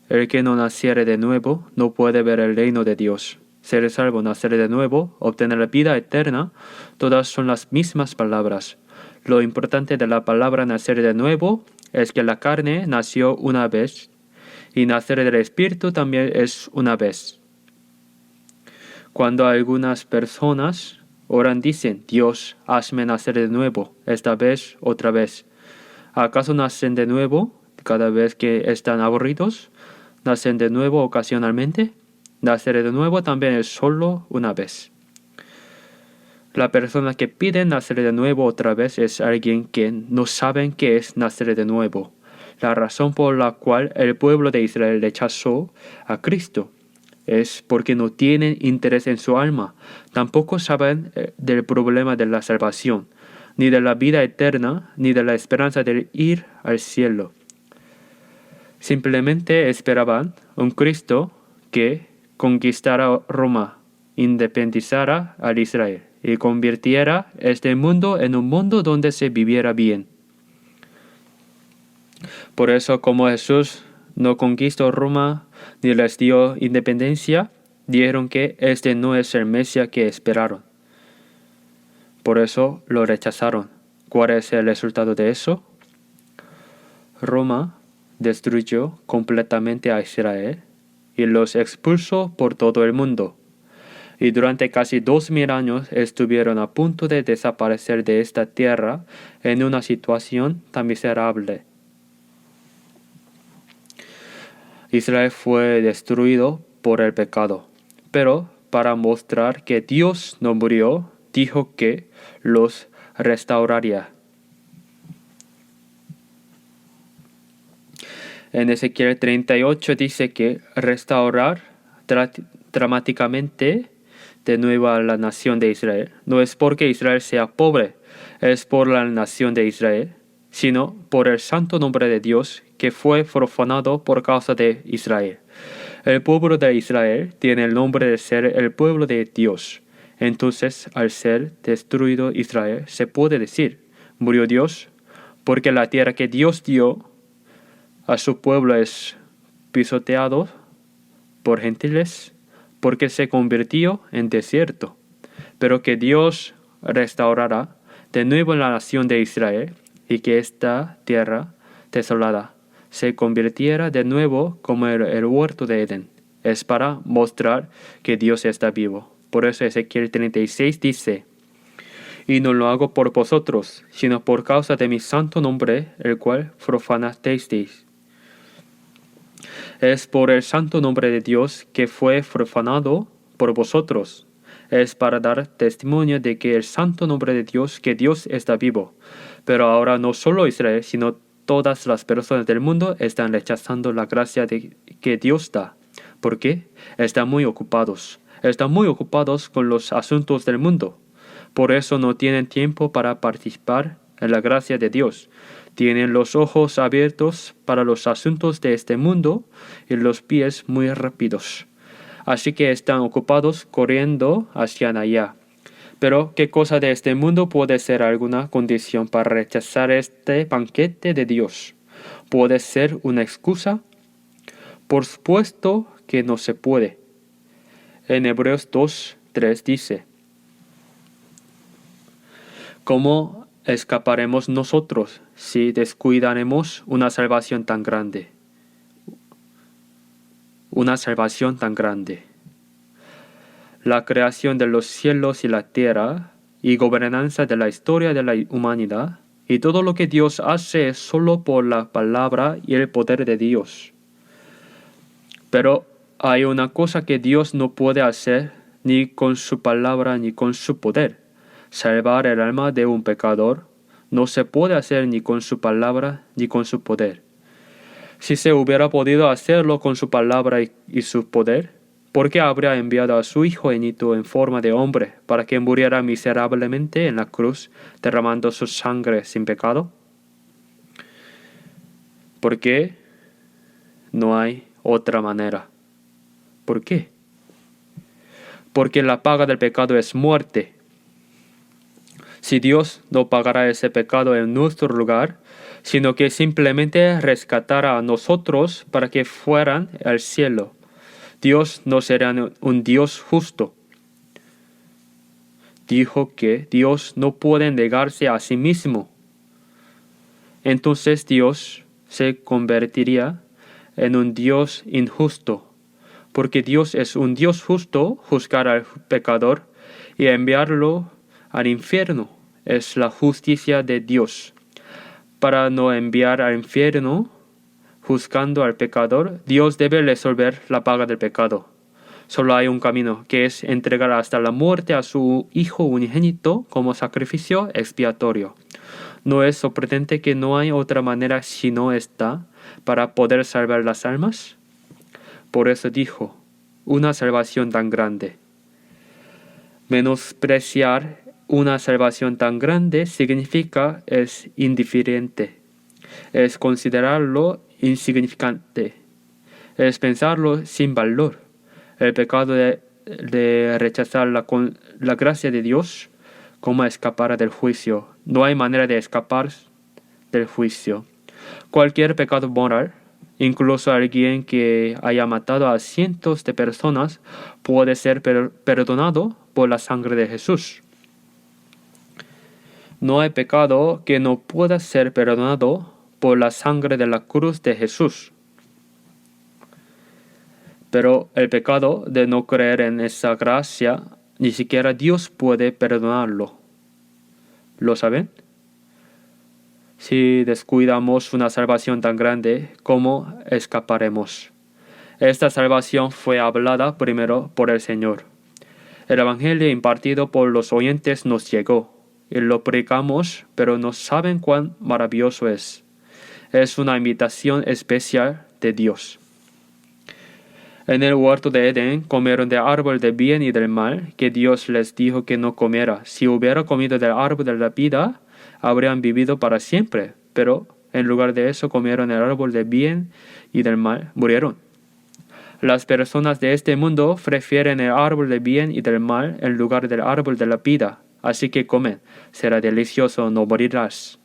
el que no naciere de nuevo no puede ver el reino de Dios. Ser salvo, nacer de nuevo, obtener la vida eterna, todas son las mismas palabras. Lo importante de la palabra nacer de nuevo es que la carne nació una vez y nacer del Espíritu también es una vez. Cuando algunas personas oran dicen: Dios, hazme nacer de nuevo, esta vez, otra vez. ¿Acaso nacen de nuevo cada vez que están aburridos? ¿Nacen de nuevo ocasionalmente? Nacer de nuevo también es solo una vez. La persona que pide nacer de nuevo otra vez es alguien que no sabe qué es nacer de nuevo. La razón por la cual el pueblo de Israel rechazó a Cristo es porque no tienen interés en su alma. Tampoco saben del problema de la salvación, ni de la vida eterna, ni de la esperanza de ir al cielo. Simplemente esperaban un Cristo que conquistara Roma, independizara al Israel y convirtiera este mundo en un mundo donde se viviera bien. Por eso, como Jesús no conquistó Roma ni les dio independencia, dijeron que este no es el Mesías que esperaron. Por eso lo rechazaron. ¿Cuál es el resultado de eso? Roma destruyó completamente a Israel y los expulsó por todo el mundo. Y durante casi 2000 años estuvieron a punto de desaparecer de esta tierra en una situación tan miserable. Israel fue destruido por el pecado, pero para mostrar que Dios no murió, dijo que los restauraría. En Ezequiel 38 dice que restaurar dramáticamente de nuevo a la nación de Israel no es porque Israel sea pobre, es por la nación de Israel, sino por el santo nombre de Dios que fue profanado por causa de Israel. El pueblo de Israel tiene el nombre de ser el pueblo de Dios. Entonces, al ser destruido Israel, se puede decir, murió Dios, porque la tierra que Dios dio a su pueblo es pisoteado por gentiles, porque se convirtió en desierto, pero que Dios restaurará de nuevo la nación de Israel y que esta tierra desolada se convirtiera de nuevo como el huerto de Edén. Es para mostrar que Dios está vivo. Por eso Ezequiel 36 dice, y no lo hago por vosotros, sino por causa de mi santo nombre, el cual profanasteis. Es por el santo nombre de Dios que fue profanado por vosotros. Es para dar testimonio de que el santo nombre de Dios, que Dios está vivo. Pero ahora no solo Israel, sino todas las personas del mundo están rechazando la gracia que Dios da. ¿Por qué? Están muy ocupados. Están muy ocupados con los asuntos del mundo. Por eso no tienen tiempo para participar en la gracia de Dios. Tienen los ojos abiertos para los asuntos de este mundo y los pies muy rápidos. Así que están ocupados corriendo hacia allá. Pero, ¿qué cosa de este mundo puede ser alguna condición para rechazar este banquete de Dios? ¿Puede ser una excusa? Por supuesto que no se puede. En Hebreos 2:3 dice, ¿cómo escaparemos nosotros si descuidaremos una salvación tan grande? Una salvación tan grande. La creación de los cielos y la tierra y gobernanza de la historia de la humanidad y todo lo que Dios hace es solo por la palabra y el poder de Dios. Pero hay una cosa que Dios no puede hacer ni con su palabra ni con su poder. Salvar el alma de un pecador no se puede hacer ni con su palabra ni con su poder. Si se hubiera podido hacerlo con su palabra y su poder, ¿por qué habría enviado a su Hijo único en forma de hombre para que muriera miserablemente en la cruz, derramando su sangre sin pecado? ¿Por qué no hay otra manera? ¿Por qué? Porque la paga del pecado es muerte. Si Dios no pagara ese pecado en nuestro lugar, sino que simplemente rescatara a nosotros para que fueran al cielo, Dios no será un Dios justo. Dijo que Dios no puede negarse a sí mismo. Entonces Dios se convertiría en un Dios injusto, porque Dios es un Dios justo. Juzgar al pecador y enviarlo al infierno es la justicia de Dios. Para no enviar al infierno juzgando al pecador, Dios debe resolver la paga del pecado. Solo hay un camino, que es entregar hasta la muerte a su Hijo unigénito como sacrificio expiatorio. ¿No es sorprendente que no hay otra manera sino esta para poder salvar las almas? Por eso dijo, una salvación tan grande. Menospreciar una salvación tan grande significa es indiferente, es considerarlo insignificante, es pensarlo sin valor. El pecado de rechazar la gracia de Dios, como escapar del juicio. No hay manera de escapar del juicio. Cualquier pecado moral, incluso alguien que haya matado a cientos de personas, puede ser perdonado por la sangre de Jesús. No hay pecado que no pueda ser perdonado por la sangre de la cruz de Jesús. Pero el pecado de no creer en esa gracia, ni siquiera Dios puede perdonarlo. ¿Lo saben? Si descuidamos una salvación tan grande, ¿cómo escaparemos? Esta salvación fue hablada primero por el Señor. El Evangelio impartido por los oyentes nos llegó, y lo predicamos, pero no saben cuán maravilloso es. Es una invitación especial de Dios. En el huerto de Edén comieron del árbol del bien y del mal, que Dios les dijo que no comiera. Si hubiera comido del árbol de la vida, habrían vivido para siempre, pero en lugar de eso comieron el árbol del bien y del mal, murieron. Las personas de este mundo prefieren el árbol del bien y del mal en lugar del árbol de la vida, así que comen, será delicioso, no morirás.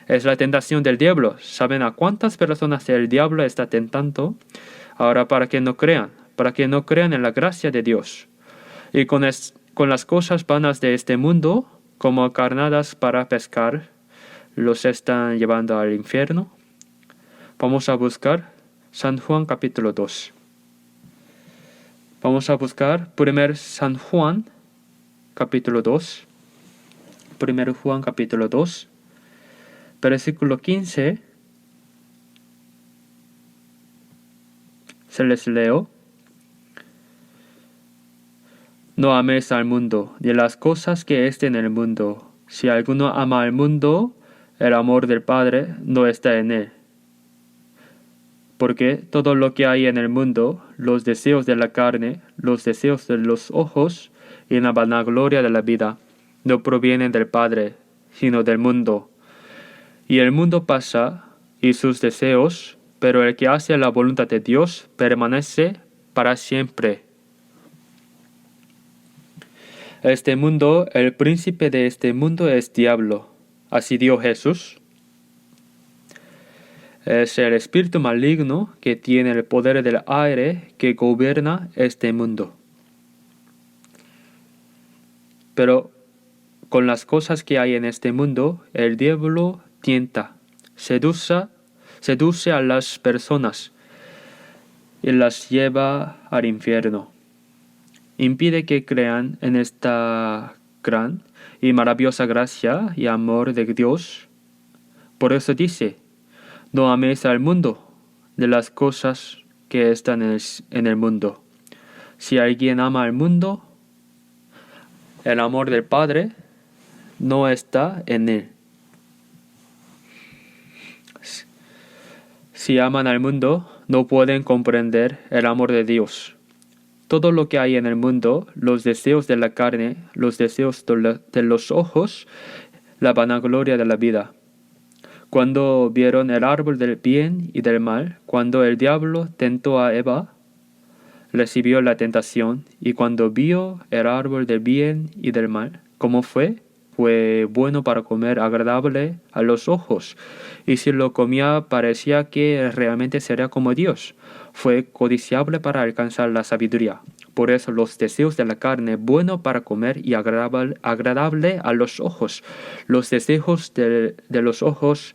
Es la tentación del diablo. ¿Saben a cuántas personas el diablo está tentando? Ahora para que no crean en la gracia de Dios. Y con las cosas vanas de este mundo, como carnadas para pescar, los están llevando al infierno. Vamos a buscar San Juan capítulo 2. Vamos a buscar 1 San Juan capítulo 2. 1 Juan capítulo 2. Versículo 15. Se les leo. No améis al mundo, ni las cosas que estén en el mundo. Si alguno ama al mundo, el amor del Padre no está en él. Porque todo lo que hay en el mundo, los deseos de la carne, los deseos de los ojos y la vanagloria de la vida, no provienen del Padre, sino del mundo. Y el mundo pasa, y sus deseos, pero el que hace la voluntad de Dios permanece para siempre. Este mundo, el príncipe de este mundo es diablo. Así dijo Jesús. Es el espíritu maligno que tiene el poder del aire que gobierna este mundo. Pero con las cosas que hay en este mundo, el diablo tienta, seduce a las personas y las lleva al infierno. Impide que crean en esta gran y maravillosa gracia y amor de Dios. Por eso dice, no améis al mundo de las cosas que están en el mundo. Si alguien ama al mundo, el amor del Padre no está en él. Si aman al mundo, no pueden comprender el amor de Dios. Todo lo que hay en el mundo, los deseos de la carne, los deseos de los ojos, la vanagloria de la vida. Cuando vieron el árbol del bien y del mal, cuando el diablo tentó a Eva, recibió la tentación, y cuando vio el árbol del bien y del mal, ¿cómo fue? Fue bueno para comer, agradable a los ojos, y si lo comía parecía que realmente sería como Dios. Fue codiciable para alcanzar la sabiduría. Por eso los deseos de la carne, bueno para comer y agradable a los ojos. Los deseos de los ojos,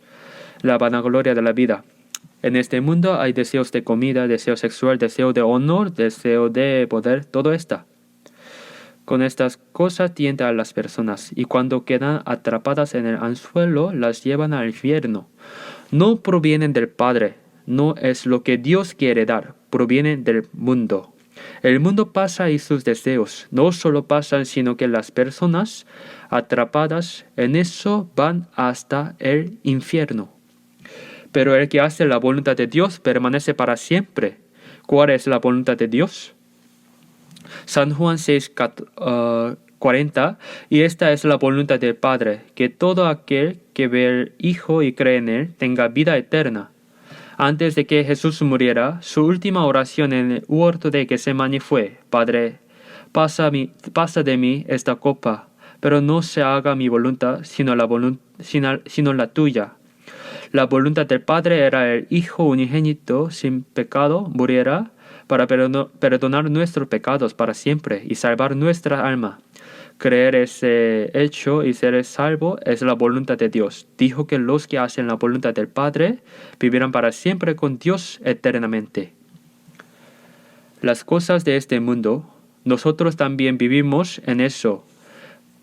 la vanagloria de la vida. En este mundo hay deseos de comida, deseo sexual, deseo de honor, deseo de poder, todo esto. Con estas cosas tientan a las personas, y cuando quedan atrapadas en el anzuelo, las llevan al infierno. No provienen del Padre, no es lo que Dios quiere dar, provienen del mundo. El mundo pasa y sus deseos no solo pasan, sino que las personas atrapadas en eso van hasta el infierno. Pero el que hace la voluntad de Dios permanece para siempre. ¿Cuál es la voluntad de Dios? San Juan 6:40, y esta es la voluntad del Padre, que todo aquel que ve al Hijo y cree en Él tenga vida eterna. Antes de que Jesús muriera, su última oración en el huerto de Getsemaní fue, Padre, pasa de mí esta copa, pero no se haga mi voluntad, sino la tuya. La voluntad del Padre era el Hijo unigénito sin pecado muriera para perdonar nuestros pecados para siempre y salvar nuestra alma. Creer ese hecho y ser salvo es la voluntad de Dios. Dijo que los que hacen la voluntad del Padre vivirán para siempre con Dios eternamente. Las cosas de este mundo, nosotros también vivimos en eso,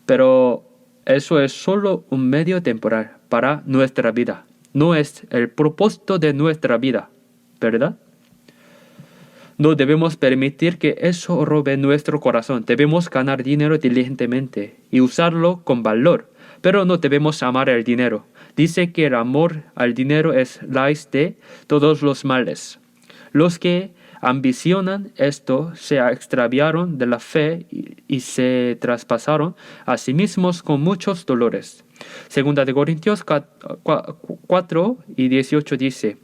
pero eso es solo un medio temporal para nuestra vida. No es el propósito de nuestra vida, ¿verdad? No debemos permitir que eso robe nuestro corazón. Debemos ganar dinero diligentemente y usarlo con valor, pero no debemos amar el dinero. Dice que el amor al dinero es raíz de todos los males. Los que ambicionan esto se extraviaron de la fe y se traspasaron a sí mismos con muchos dolores. Segunda de Corintios 4:18 dice: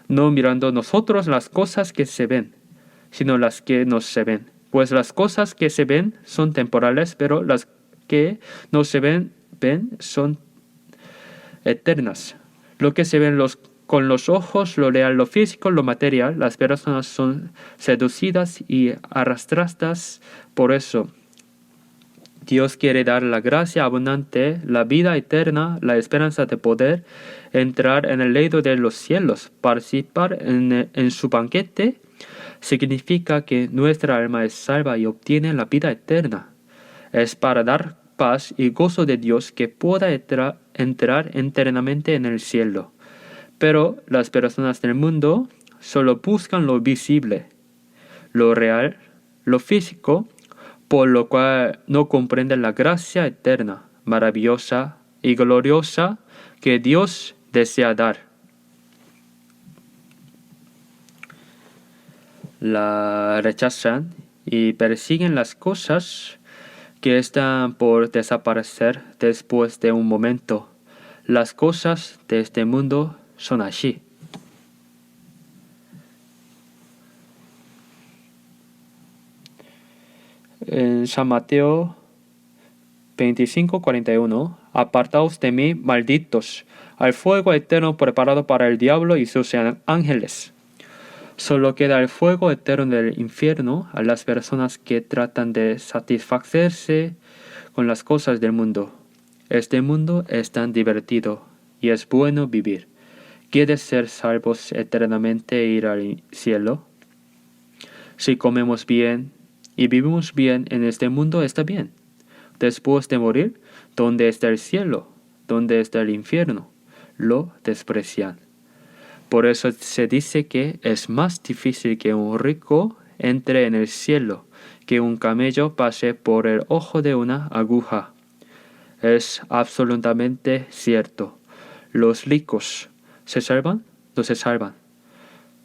no mirando nosotros las cosas que se ven, sino las que no se ven. Pues las cosas que se ven son temporales, pero las que no se ven son eternas. Lo que se ven con los ojos, lo real, lo físico, lo material, las personas son seducidas y arrastradas por eso. Dios quiere dar la gracia abundante, la vida eterna, la esperanza de poder entrar en el reino de los cielos. Participar en su banquete significa que nuestra alma es salva y obtiene la vida eterna. Es para dar paz y gozo de Dios que pueda entrar eternamente en el cielo. Pero las personas del mundo solo buscan lo visible, lo real, lo físico, por lo cual no comprenden la gracia eterna, maravillosa y gloriosa que Dios desea dar. La rechazan y persiguen las cosas que están por desaparecer después de un momento. Las cosas de este mundo son así. En San Mateo 25:41, apartaos de mí, malditos, al fuego eterno preparado para el diablo y sus ángeles. Solo queda el fuego eterno del infierno a las personas que tratan de satisfacerse con las cosas del mundo. Este mundo es tan divertido y es bueno vivir. ¿Quieres ser salvos eternamente e ir al cielo? Si comemos bien y vivimos bien en este mundo, está bien. Después de morir, ¿dónde está el cielo? ¿Dónde está el infierno? Lo desprecian. Por eso se dice que es más difícil que un rico entre en el cielo, que un camello pase por el ojo de una aguja. Es absolutamente cierto. Los ricos, ¿se salvan? No se salvan.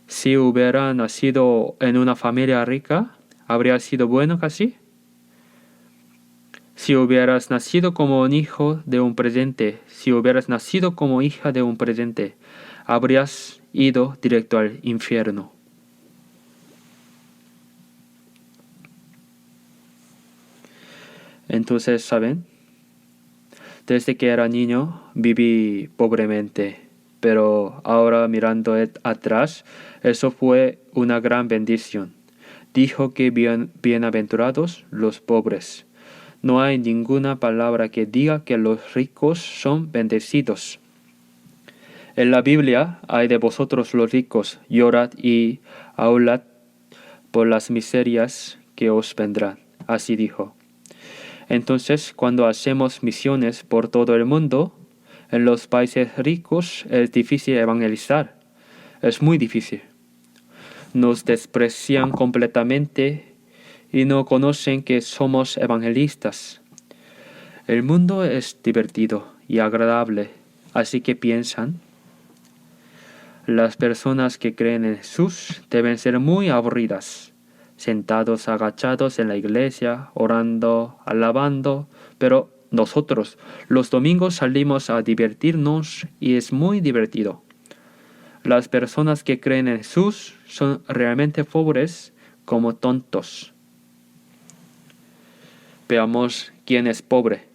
Si hubiera nacido en una familia rica, ¿habría sido bueno casi? Si hubieras nacido como un hijo de un presidente, si hubieras nacido como hija de un presidente, habrías ido directo al infierno. Entonces, ¿saben? Desde que era niño viví pobremente, pero ahora mirando atrás, eso fue una gran bendición. Dijo que bienaventurados los pobres. No hay ninguna palabra que diga que los ricos son bendecidos. En la Biblia hay de vosotros los ricos, llorad y aulad por las miserias que os vendrán. Así dijo. Entonces, cuando hacemos misiones por todo el mundo, en los países ricos es difícil evangelizar. Es muy difícil. Nos desprecian completamente y no conocen que somos evangelistas. El mundo es divertido y agradable, así que piensan. Las personas que creen en Jesús deben ser muy aburridas, sentados agachados en la iglesia, orando, alabando, pero nosotros los domingos salimos a divertirnos y es muy divertido. Las personas que creen en Jesús son realmente pobres como tontos. Veamos quién es pobre.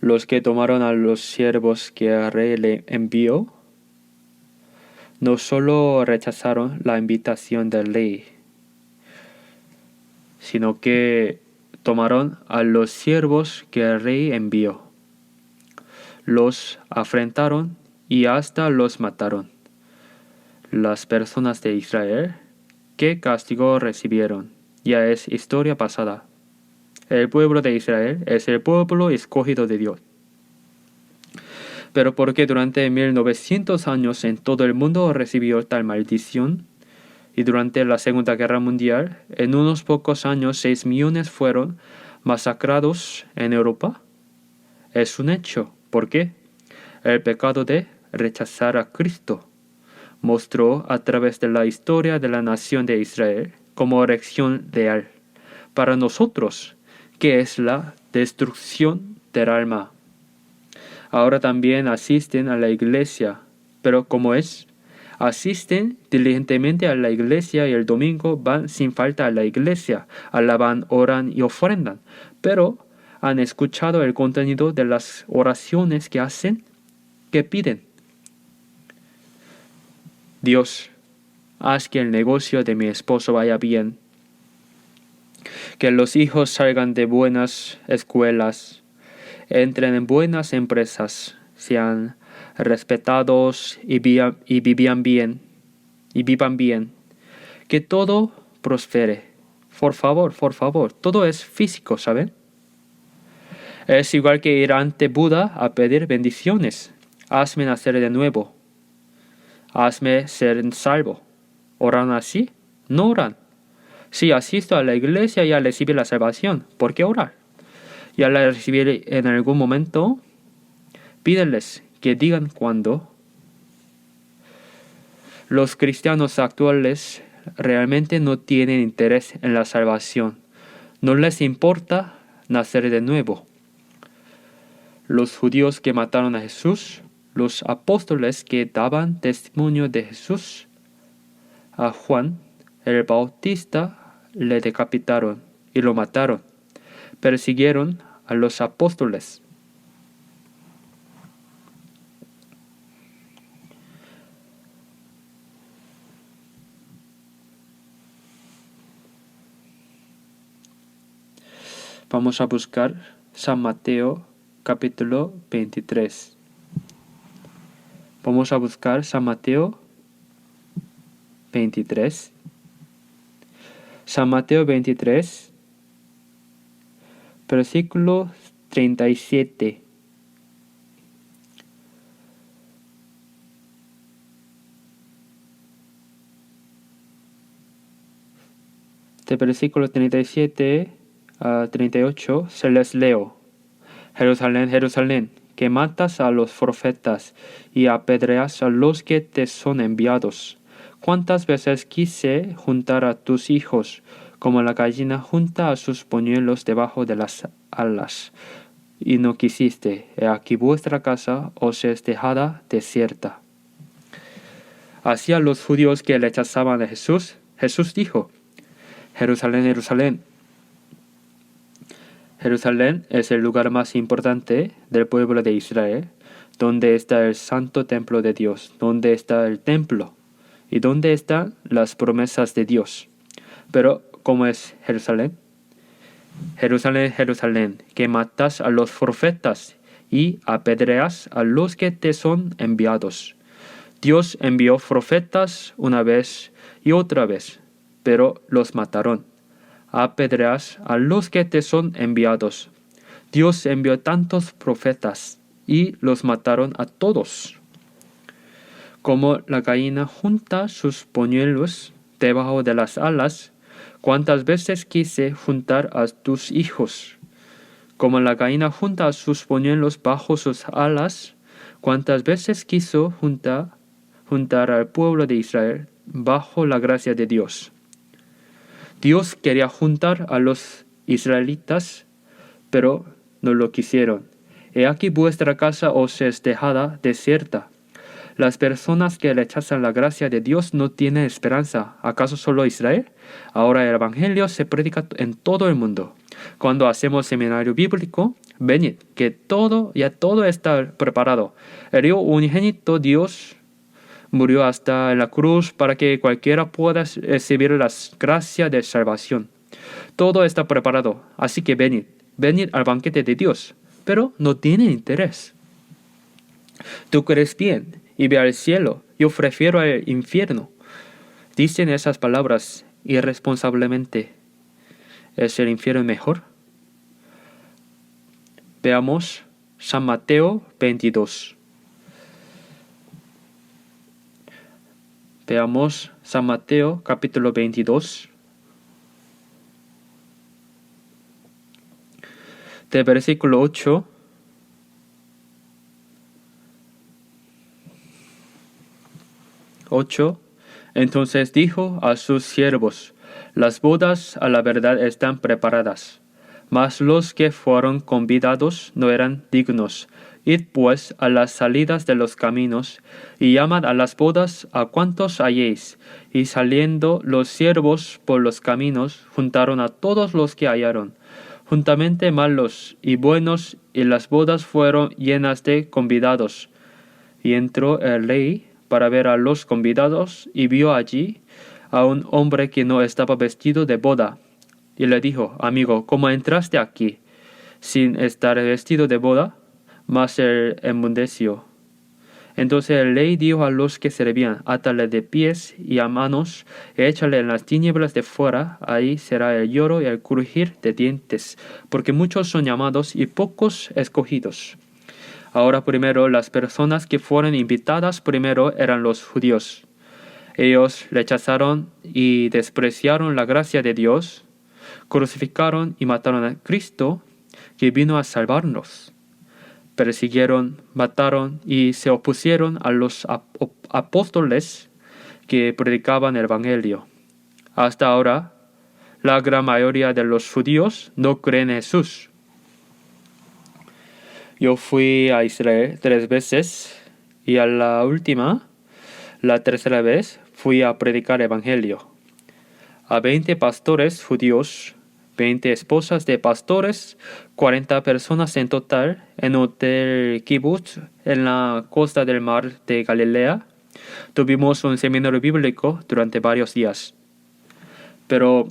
Los que tomaron a los siervos que el rey le envió, no solo rechazaron la invitación del rey, sino que tomaron a los siervos que el rey envió. Los afrentaron y hasta los mataron. Las personas de Israel, ¿qué castigo recibieron? Ya es historia pasada. El pueblo de Israel es el pueblo escogido de Dios. Pero ¿por qué durante 1900 años en todo el mundo recibió tal maldición? Y durante la Segunda Guerra Mundial, en unos pocos años, 6 millones fueron masacrados en Europa. Es un hecho. ¿Por qué? El pecado de rechazar a Cristo mostró a través de la historia de la nación de Israel como elección real para nosotros, que es la destrucción del alma. Ahora también asisten a la iglesia, pero ¿cómo es? Asisten diligentemente a la iglesia y el domingo van sin falta a la iglesia, alaban, oran y ofrendan, pero ¿han escuchado el contenido de las oraciones que hacen? ¿Qué piden? Dios, haz que el negocio de mi esposo vaya bien, que los hijos salgan de buenas escuelas, entren en buenas empresas, sean respetados y vivan bien, que todo prospere. Por favor, todo es físico, ¿saben? Es igual que ir ante Buda a pedir bendiciones. Hazme nacer de nuevo. Hazme ser salvo. ¿Oran así? No oran. Si asisto a la iglesia y ya recibí la salvación, ¿por qué orar? Y al recibir en algún momento, pídeles que digan cuándo. Los cristianos actuales realmente no tienen interés en la salvación. No les importa nacer de nuevo. Los judíos que mataron a Jesús, los apóstoles que daban testimonio de Jesús, a Juan el Bautista le decapitaron y lo mataron. Persiguieron a los apóstoles. Vamos a buscar San Mateo capítulo 23. Vamos a buscar San Mateo 23. San Mateo 23, versículo 37. De versículo 37 a 38 se les leo. Jerusalén, Jerusalén, que matas a los profetas y apedreas a los que te son enviados. ¿Cuántas veces quise juntar a tus hijos, como la gallina junta a sus polluelos debajo de las alas? Y no quisiste. He aquí vuestra casa os es dejada desierta. Hacia los judíos que rechazaban a Jesús, Jesús dijo: Jerusalén, Jerusalén. Jerusalén es el lugar más importante del pueblo de Israel, donde está el santo templo de Dios, donde está el templo y donde están las promesas de Dios. Pero, ¿cómo es Jerusalén? Jerusalén, Jerusalén, que matas a los profetas y apedreas a los que te son enviados. Dios envió profetas una vez y otra vez, pero los mataron. Apedreas a los que te son enviados. Dios envió tantos profetas y los mataron a todos. Como la gallina junta sus polluelos debajo de las alas, ¿cuántas veces quise juntar a tus hijos? Como la gallina junta sus polluelos bajo sus alas, ¿cuántas veces quiso juntar al pueblo de Israel bajo la gracia de Dios? Dios quería juntar a los israelitas, pero no lo quisieron. He aquí vuestra casa os es dejada desierta. Las personas que rechazan la gracia de Dios no tienen esperanza. ¿Acaso solo Israel? Ahora el Evangelio se predica en todo el mundo. Cuando hacemos seminario bíblico, venid, que todo está preparado. El Hijo unigénito Dios murió hasta en la cruz para que cualquiera pueda recibir las gracias de salvación. Todo está preparado, así que venid al banquete de Dios, pero no tienen interés. Tú crees bien y ve al cielo, yo prefiero al infierno. Dicen esas palabras irresponsablemente. ¿Es el infierno mejor? Veamos San Mateo 22. Veamos San Mateo capítulo 22. De versículo 8. Entonces dijo a sus siervos: las bodas a la verdad están preparadas, mas los que fueron convidados no eran dignos. Id pues a las salidas de los caminos, y llamad a las bodas a cuantos halléis. Y saliendo los siervos por los caminos, juntaron a todos los que hallaron, juntamente malos y buenos, y las bodas fueron llenas de convidados. Y entró el rey para ver a los convidados, y vio allí a un hombre que no estaba vestido de boda. Y le dijo: amigo, ¿cómo entraste aquí sin estar vestido de boda? Mas él enmudeció. Entonces el rey dijo a los que servían: átale de pies y a manos, y échale en las tinieblas de fuera. Ahí será el lloro y el crujir de dientes, porque muchos son llamados y pocos escogidos. Ahora primero, las personas que fueron invitadas primero eran los judíos. Ellos rechazaron y despreciaron la gracia de Dios, crucificaron y mataron a Cristo, que vino a salvarnos. Persiguieron, mataron y se opusieron a los apóstoles que predicaban el Evangelio. Hasta ahora, la gran mayoría de los judíos no creen en Jesús. Yo fui a Israel 3 veces y a la última, la tercera vez, fui a predicar el Evangelio a 20 pastores judíos, 20 esposas de pastores, 40 personas en total, en un hotel kibbutz en la costa del mar de Galilea. Tuvimos un seminario bíblico durante varios días. Pero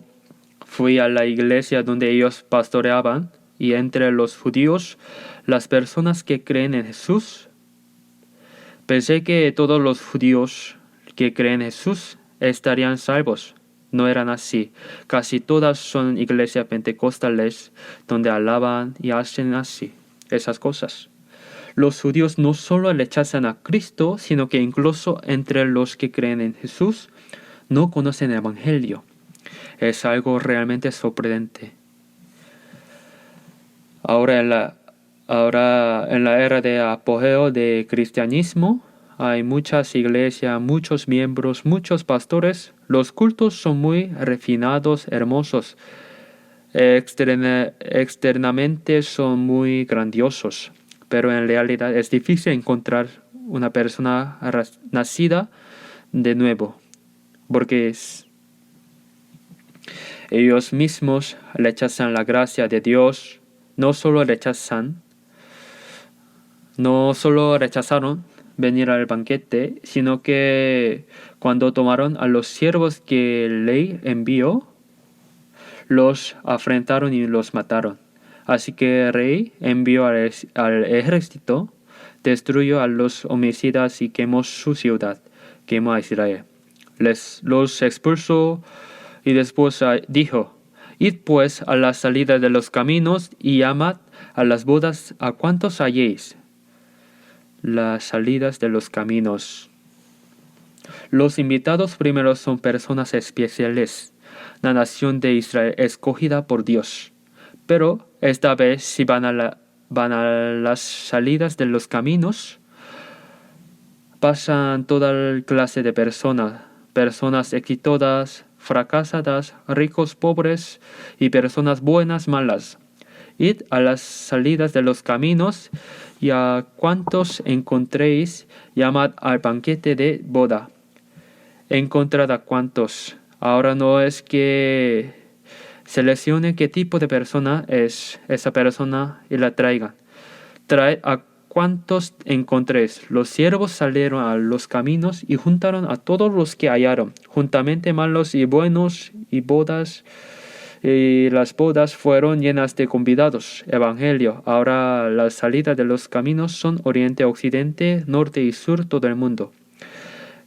fui a la iglesia donde ellos pastoreaban, y entre los judíos, las personas que creen en Jesús, pensé que todos los judíos que creen en Jesús estarían salvos. No eran así. Casi todas son iglesias pentecostales donde alaban y hacen así, esas cosas. Los judíos no solo rechazan a Cristo, sino que incluso entre los que creen en Jesús no conocen el Evangelio. Es algo realmente sorprendente. Ahora en la era de apogeo del cristianismo, hay muchas iglesias, muchos miembros, muchos pastores. Los cultos son muy refinados, hermosos. Externamente son muy grandiosos, pero en realidad es difícil encontrar una persona nacida de nuevo, porque ellos mismos rechazan la gracia de Dios. No solo rechazaron venir al banquete, sino que cuando tomaron a los siervos que el rey envió, los afrentaron y los mataron. Así que el rey envió al ejército, destruyó a los homicidas y quemó su ciudad, quemó a Israel. Los expulsó y después dijo: id pues a la salida de los caminos y llamad a las bodas a cuantos halléis. Las salidas de los caminos. Los invitados primero son personas especiales, la nación de Israel escogida por Dios. Pero esta vez, si van a las salidas de los caminos, pasan toda clase de personas exitosas, fracasadas, ricos, pobres, y personas buenas, malas. Id a las salidas de los caminos, y a cuantos encontréis, llamad al banquete de boda. Encontrad a cuantos. Ahora no es que seleccione qué tipo de persona es esa persona y la traigan. Traed a cuantos encontréis. Los siervos salieron a los caminos y juntaron a todos los que hallaron, juntamente malos y buenos, y las bodas fueron llenas de convidados. Evangelio. Ahora la salida de los caminos son oriente, occidente, norte y sur, todo el mundo.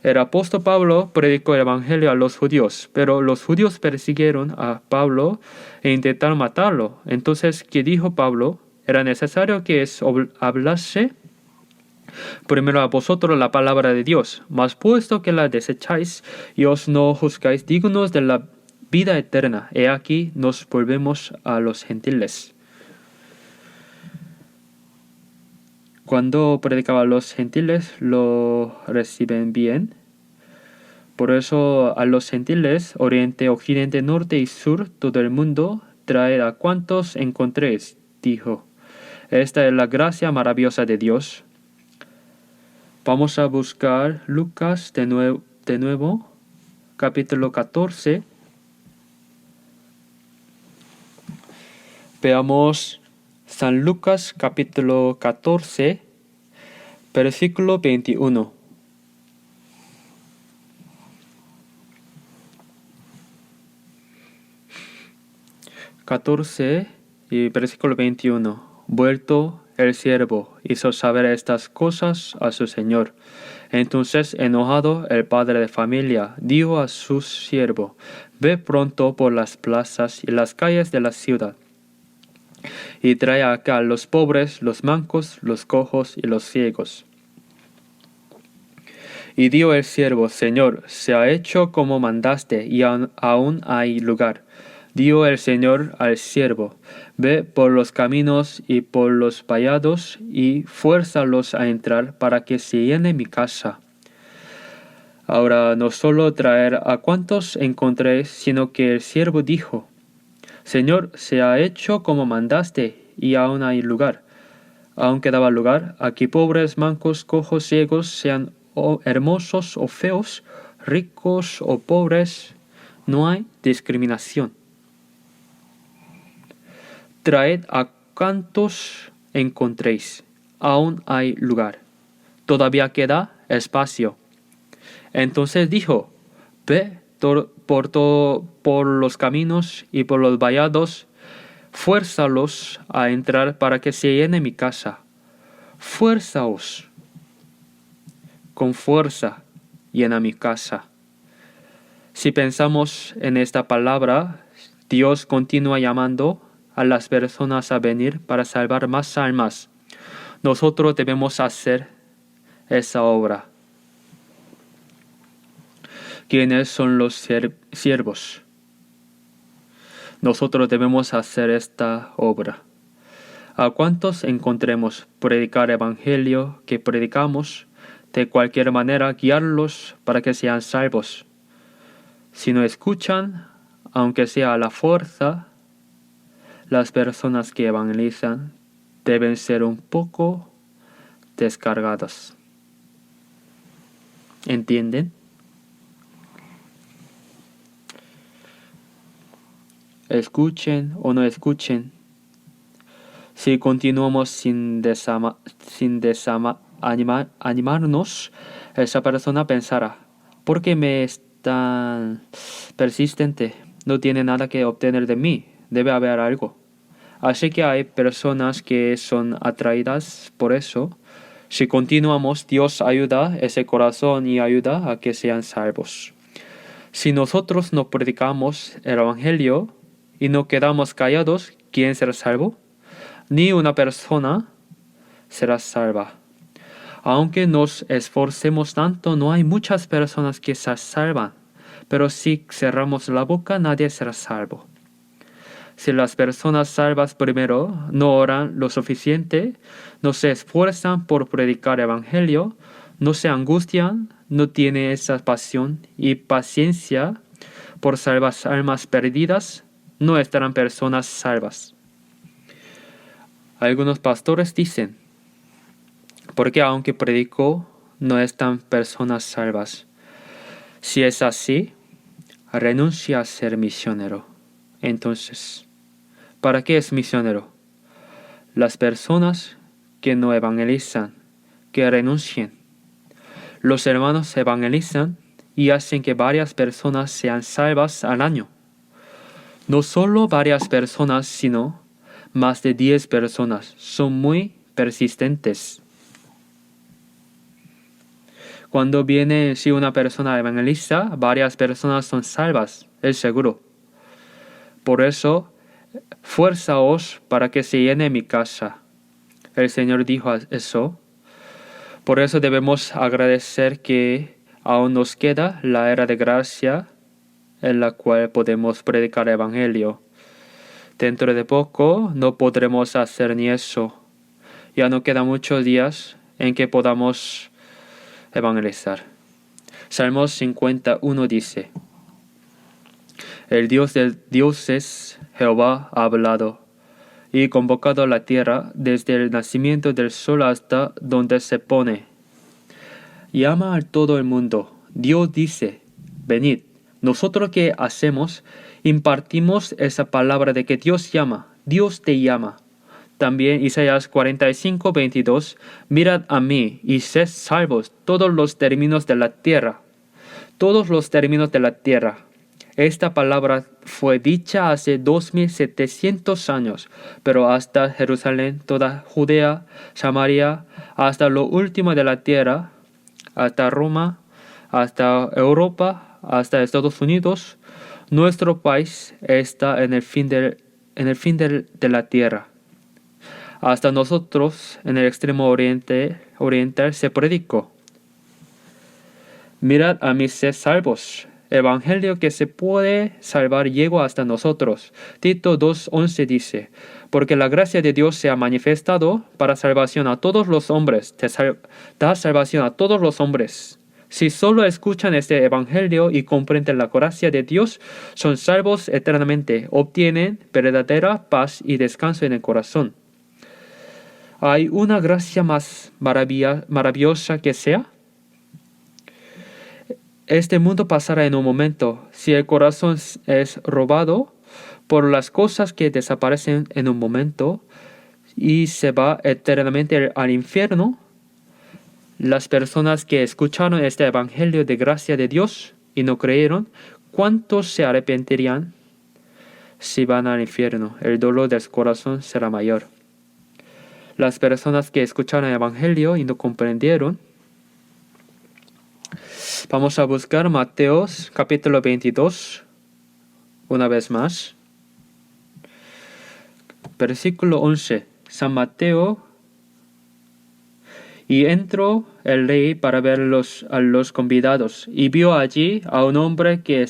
El apóstol Pablo predicó el Evangelio a los judíos, pero los judíos persiguieron a Pablo e intentaron matarlo. Entonces, ¿qué dijo Pablo? Era necesario que hablase Primero a vosotros la palabra de Dios, mas puesto que la desecháis y os no juzgáis dignos de la vida eterna, he aquí nos volvemos a los gentiles. Cuando predicaba a los gentiles, lo reciben bien. Por eso a los gentiles, oriente, occidente, norte y sur, todo el mundo, traed a cuantos encontréis, dijo. Esta es la gracia maravillosa de Dios. Vamos a buscar Lucas de nuevo, capítulo 14. Veamos San Lucas, capítulo 14, versículo 21. Y versículo 21. Vuelto el siervo hizo saber estas cosas a su señor. Entonces, enojado, el padre de familia dijo a su siervo: ve pronto por las plazas y las calles de la ciudad, y trae acá a los pobres, los mancos, los cojos y los ciegos. Y dijo el siervo: Señor, se ha hecho como mandaste, y aún hay lugar. Dijo el Señor al siervo: ve por los caminos y por los vallados, y fuérzalos a entrar, para que se llene mi casa. Ahora no solo traer a cuantos encontréis, sino que el siervo dijo: Señor, se ha hecho como mandaste, y aún hay lugar. Aún quedaba lugar. Aquí pobres, mancos, cojos, ciegos, sean hermosos o feos, ricos o pobres, no hay discriminación. Traed a cuantos encontréis, aún hay lugar. Todavía queda espacio. Entonces dijo: ve por los caminos y por los vallados, fuérzalos a entrar, para que se llene mi casa. Fuérzaos. Con fuerza llena mi casa. Si pensamos en esta palabra, Dios continúa llamando a las personas a venir para salvar más almas. Nosotros debemos hacer esa obra. ¿Quiénes son los siervos? Nosotros debemos hacer esta obra. A cuantos encontremos, predicar evangelio que predicamos, de cualquier manera guiarlos para que sean salvos. Si no escuchan, aunque sea a la fuerza, las personas que evangelizan deben ser un poco descargadas. ¿Entienden? Escuchen o no escuchen. Si continuamos sin animarnos, esa persona pensará: ¿por qué me es tan persistente? No tiene nada que obtener de mí. Debe haber algo. Así que hay personas que son atraídas por eso. Si continuamos, Dios ayuda ese corazón y ayuda a que sean salvos. Si nosotros no predicamos el evangelio y no quedamos callados, ¿quién será salvo? Ni una persona será salva. Aunque nos esforcemos tanto, no hay muchas personas que se salvan. Pero si cerramos la boca, nadie será salvo. Si las personas salvas primero no oran lo suficiente, no se esfuerzan por predicar el evangelio, no se angustian, no tienen esa pasión y paciencia por salvar almas perdidas, no estarán personas salvas. Algunos pastores dicen: porque aunque predico, no están personas salvas. Si es así, renuncia a ser misionero. Entonces, ¿para qué es misionero? Las personas que no evangelizan, que renuncien. Los hermanos evangelizan y hacen que varias personas sean salvas al año. No solo varias personas, sino más de 10 personas. Son muy persistentes. Cuando viene, si una persona evangeliza, varias personas son salvas, es seguro. Por eso, fuérzaos para que se llene mi casa. El Señor dijo eso. Por eso debemos agradecer que aún nos queda la era de gracia en la cual podemos predicar el Evangelio. Dentro de poco no podremos hacer ni eso. Ya no quedan muchos días en que podamos evangelizar. Salmos 51 dice: El Dios de dioses, Jehová, ha hablado y convocado la tierra desde el nacimiento del sol hasta donde se pone. Llama a todo el mundo. Dios dice: venid. Nosotros que hacemos, impartimos esa palabra de que Dios llama. Dios te llama. También Isaías 45, 22. Mirad a mí y sed salvos todos los términos de la tierra. Todos los términos de la tierra. Esta palabra fue dicha hace 2700 años, pero hasta Jerusalén, toda Judea, Samaria, hasta lo último de la tierra, hasta Roma, hasta Europa, hasta Estados Unidos, nuestro país está en el fin de la tierra. Hasta nosotros, en el extremo oriental, se predicó. Mirad a mí, sed salvos. Evangelio que se puede salvar llegó hasta nosotros. Tito 2:11 dice: porque la gracia de Dios se ha manifestado para salvación a todos los hombres. Da salvación a todos los hombres. Si solo escuchan este evangelio y comprenden la gracia de Dios, son salvos eternamente, obtienen verdadera paz y descanso en el corazón. ¿Hay una gracia más maravillosa que sea? Este mundo pasará en un momento. Si el corazón es robado por las cosas que desaparecen en un momento y se va eternamente al infierno, las personas que escucharon este evangelio de gracia de Dios y no creyeron, ¿cuántos se arrepentirían si van al infierno? El dolor del corazón será mayor. Las personas que escucharon el evangelio y no comprendieron. Vamos a buscar Mateo capítulo 22, una vez más. Versículo 11. San Mateo. Y entró el rey para ver a los convidados, y vio allí a un hombre que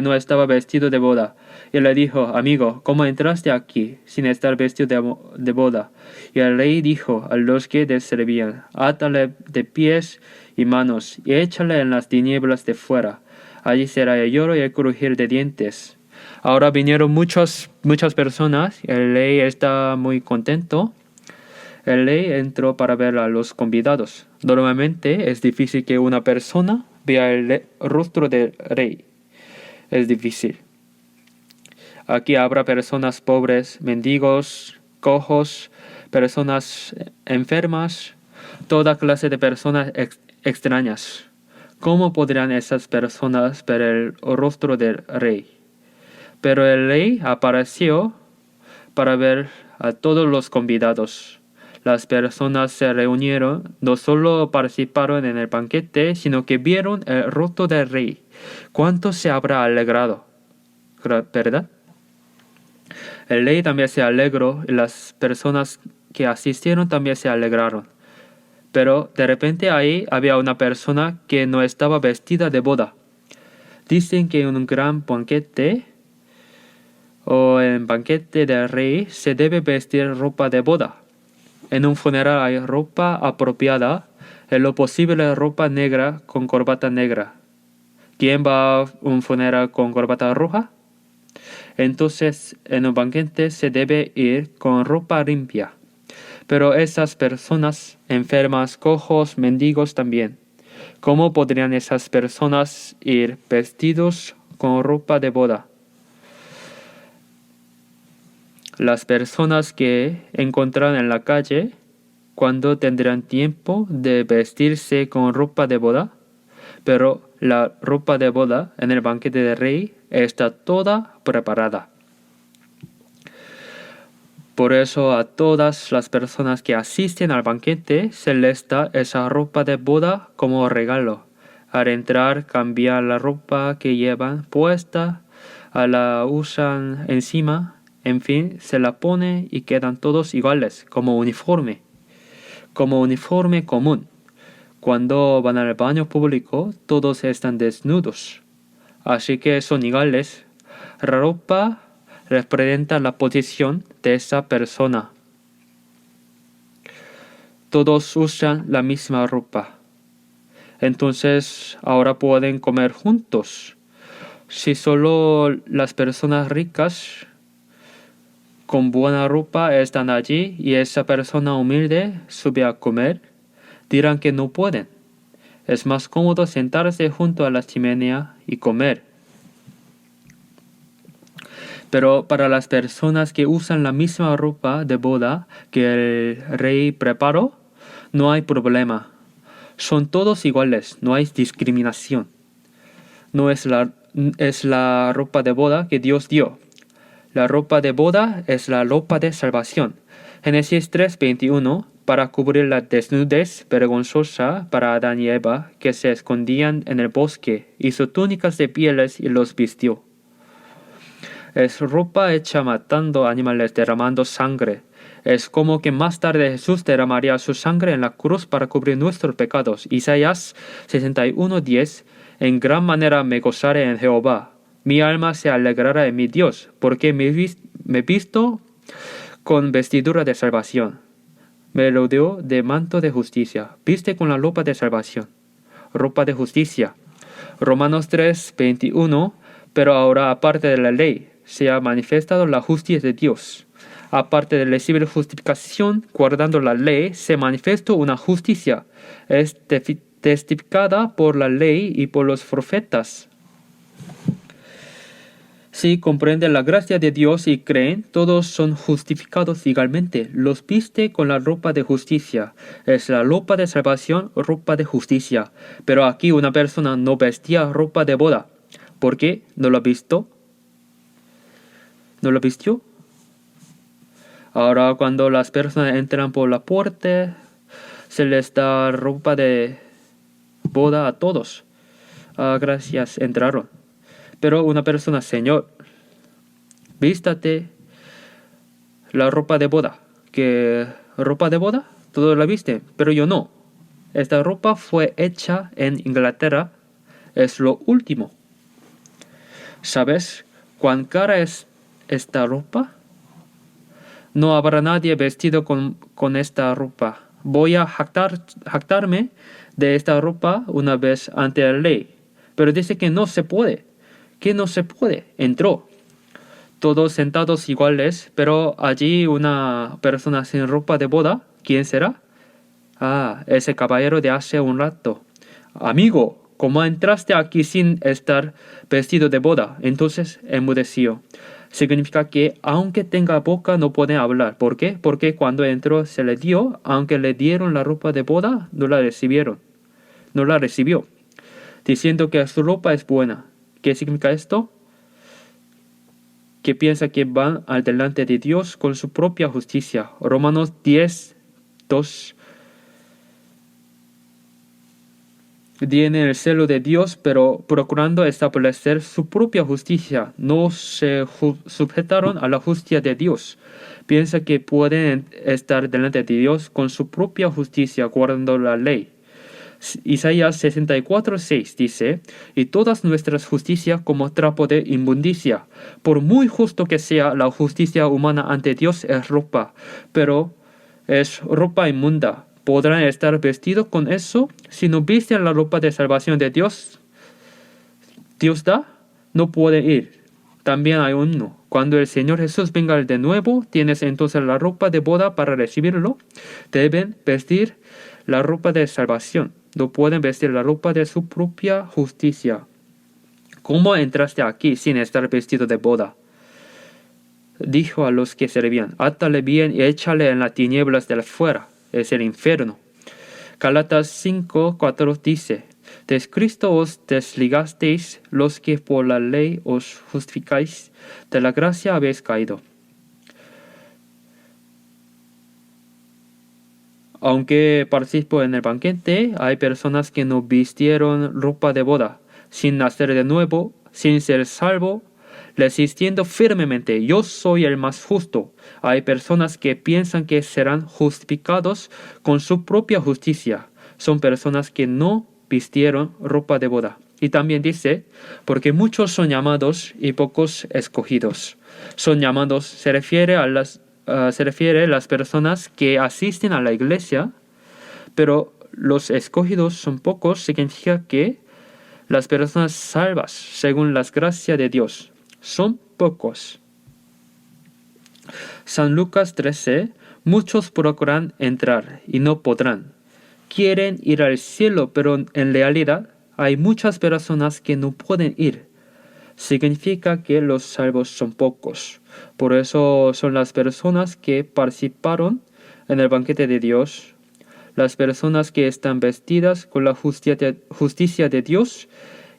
no estaba vestido de boda. Y le dijo: amigo, ¿cómo entraste aquí sin estar vestido de boda? Y el rey dijo a los que le servían: átale de pies y manos, y échale en las tinieblas de fuera. Allí será el lloro y el crujir de dientes. Ahora vinieron muchas personas. El rey está muy contento. El rey entró para ver a los convidados. Normalmente es difícil que una persona vea el rostro del rey. Es difícil. Aquí habrá personas pobres, mendigos, cojos, personas enfermas, toda clase de personas extrañas. ¿Cómo podrían esas personas ver el rostro del rey? Pero el rey apareció para ver a todos los convidados. Las personas se reunieron, no solo participaron en el banquete, sino que vieron el rostro del rey. ¿Cuánto se habrá alegrado? ¿Verdad? El rey también se alegró y las personas que asistieron también se alegraron. Pero de repente ahí había una persona que no estaba vestida de boda. Dicen que en un gran banquete o en banquete del rey se debe vestir ropa de boda. En un funeral hay ropa apropiada, en lo posible ropa negra con corbata negra. ¿Quién va a un funeral con corbata roja? Entonces, en un banquete se debe ir con ropa limpia. Pero esas personas enfermas, cojos, mendigos también. ¿Cómo podrían esas personas ir vestidos con ropa de boda? Las personas que encontraron en la calle, ¿cuándo tendrán tiempo de vestirse con ropa de boda? Pero la ropa de boda en el banquete del rey está toda preparada. Por eso a todas las personas que asisten al banquete se les da esa ropa de boda como regalo. Al entrar cambian la ropa que llevan puesta, la usan encima. En fin, se la pone y quedan todos iguales, como uniforme. como uniforme común. Cuando van al baño público, todos están desnudos. Así que son iguales. La ropa representa la posición de esa persona. Todos usan la misma ropa. Entonces, ahora pueden comer juntos. Si solo las personas ricas con buena ropa están allí y esa persona humilde sube a comer, dirán que no pueden. Es más cómodo sentarse junto a la chimenea y comer. Pero para las personas que usan la misma ropa de boda que el rey preparó, no hay problema. Son todos iguales, no hay discriminación. No es la ropa de boda que Dios dio. La ropa de boda es la ropa de salvación. Génesis 3:21, para cubrir la desnudez vergonzosa para Adán y Eva, que se escondían en el bosque, hizo túnicas de pieles y los vistió. Es ropa hecha matando animales, derramando sangre. Es como que más tarde Jesús derramaría su sangre en la cruz para cubrir nuestros pecados. Isaías 61:10, en gran manera me gozaré en Jehová. Mi alma se alegrará en mi Dios, porque me visto con vestidura de salvación. Me rodeó de manto de justicia. Viste con la ropa de salvación. Ropa de justicia. Romanos 3:21, pero ahora aparte de la ley, se ha manifestado la justicia de Dios. Aparte de recibir justificación, guardando la ley, se manifestó una justicia. Es testificada por la ley y por los profetas. Si comprenden la gracia de Dios y creen, todos son justificados igualmente. Los viste con la ropa de justicia. Es la ropa de salvación, ropa de justicia. Pero aquí una persona no vestía ropa de boda. ¿Por qué? ¿No lo ha visto? ¿No lo vistió? Ahora cuando las personas entran por la puerta, se les da ropa de boda a todos. Gracias, entraron. Pero una persona, Señor, vístate la ropa de boda. ¿Qué ropa de boda? Todos la visten, pero yo no. Esta ropa fue hecha en Inglaterra. Es lo último. ¿Sabes cuán cara es esta ropa? No habrá nadie vestido con esta ropa. Voy a jactarme de esta ropa una vez ante la ley. Pero dice que no se puede. Que no se puede. Entró. Todos sentados iguales, pero allí una persona sin ropa de boda. ¿Quién será? Ese caballero de hace un rato. Amigo, ¿cómo entraste aquí sin estar vestido de boda? Entonces enmudeció. Significa que aunque tenga boca no puede hablar. ¿Por qué? Porque cuando entró se le dio, aunque le dieron la ropa de boda, no la recibieron. No la recibió. Diciendo que su ropa es buena. ¿Qué significa esto? Que piensa que van al delante de Dios con su propia justicia. Romanos 10:2. Tiene el celo de Dios, pero procurando establecer su propia justicia, no se sujetaron a la justicia de Dios. Piensa que pueden estar delante de Dios con su propia justicia, guardando la ley. Isaías 64:6 dice, y todas nuestras justicias como trapo de inmundicia. Por muy justo que sea, la justicia humana ante Dios es ropa, pero es ropa inmunda. ¿Podrán estar vestidos con eso? Si no visten la ropa de salvación de Dios, Dios da, no puede ir. También hay uno. Cuando el Señor Jesús venga de nuevo, tienes entonces la ropa de boda para recibirlo. Deben vestir la ropa de salvación. No pueden vestir la ropa de su propia justicia. ¿Cómo entraste aquí sin estar vestido de boda? Dijo a los que servían, átale bien y échale en las tinieblas de afuera. Es el infierno. Gálatas 5:4 dice, de Cristo os desligasteis los que por la ley os justificáis, de la gracia habéis caído. Aunque participo en el banquete, hay personas que no vistieron ropa de boda, sin nacer de nuevo, sin ser salvo. resistiendo firmemente. Yo soy el más justo. Hay personas que piensan que serán justificados con su propia justicia. Son personas que no vistieron ropa de boda. Y también dice, porque muchos son llamados y pocos escogidos. Son llamados, se refiere a las personas que asisten a la iglesia, pero los escogidos son pocos, significa que las personas salvas, según las gracias de Dios, son pocos. San Lucas 13, muchos procuran entrar y no podrán. Quieren ir al cielo, pero en realidad hay muchas personas que no pueden ir. Significa que los salvos son pocos. Por eso son las personas que participaron en el banquete de Dios, las personas que están vestidas con la justicia de Dios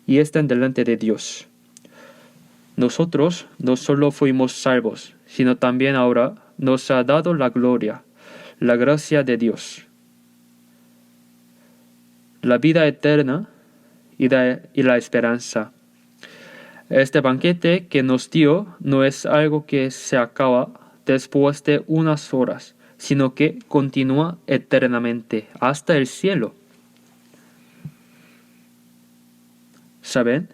y están delante de Dios. Nosotros no solo fuimos salvos, sino también ahora nos ha dado la gloria, la gracia de Dios, la vida eterna y la esperanza. Este banquete que nos dio no es algo que se acaba después de unas horas, sino que continúa eternamente hasta el cielo. ¿Saben?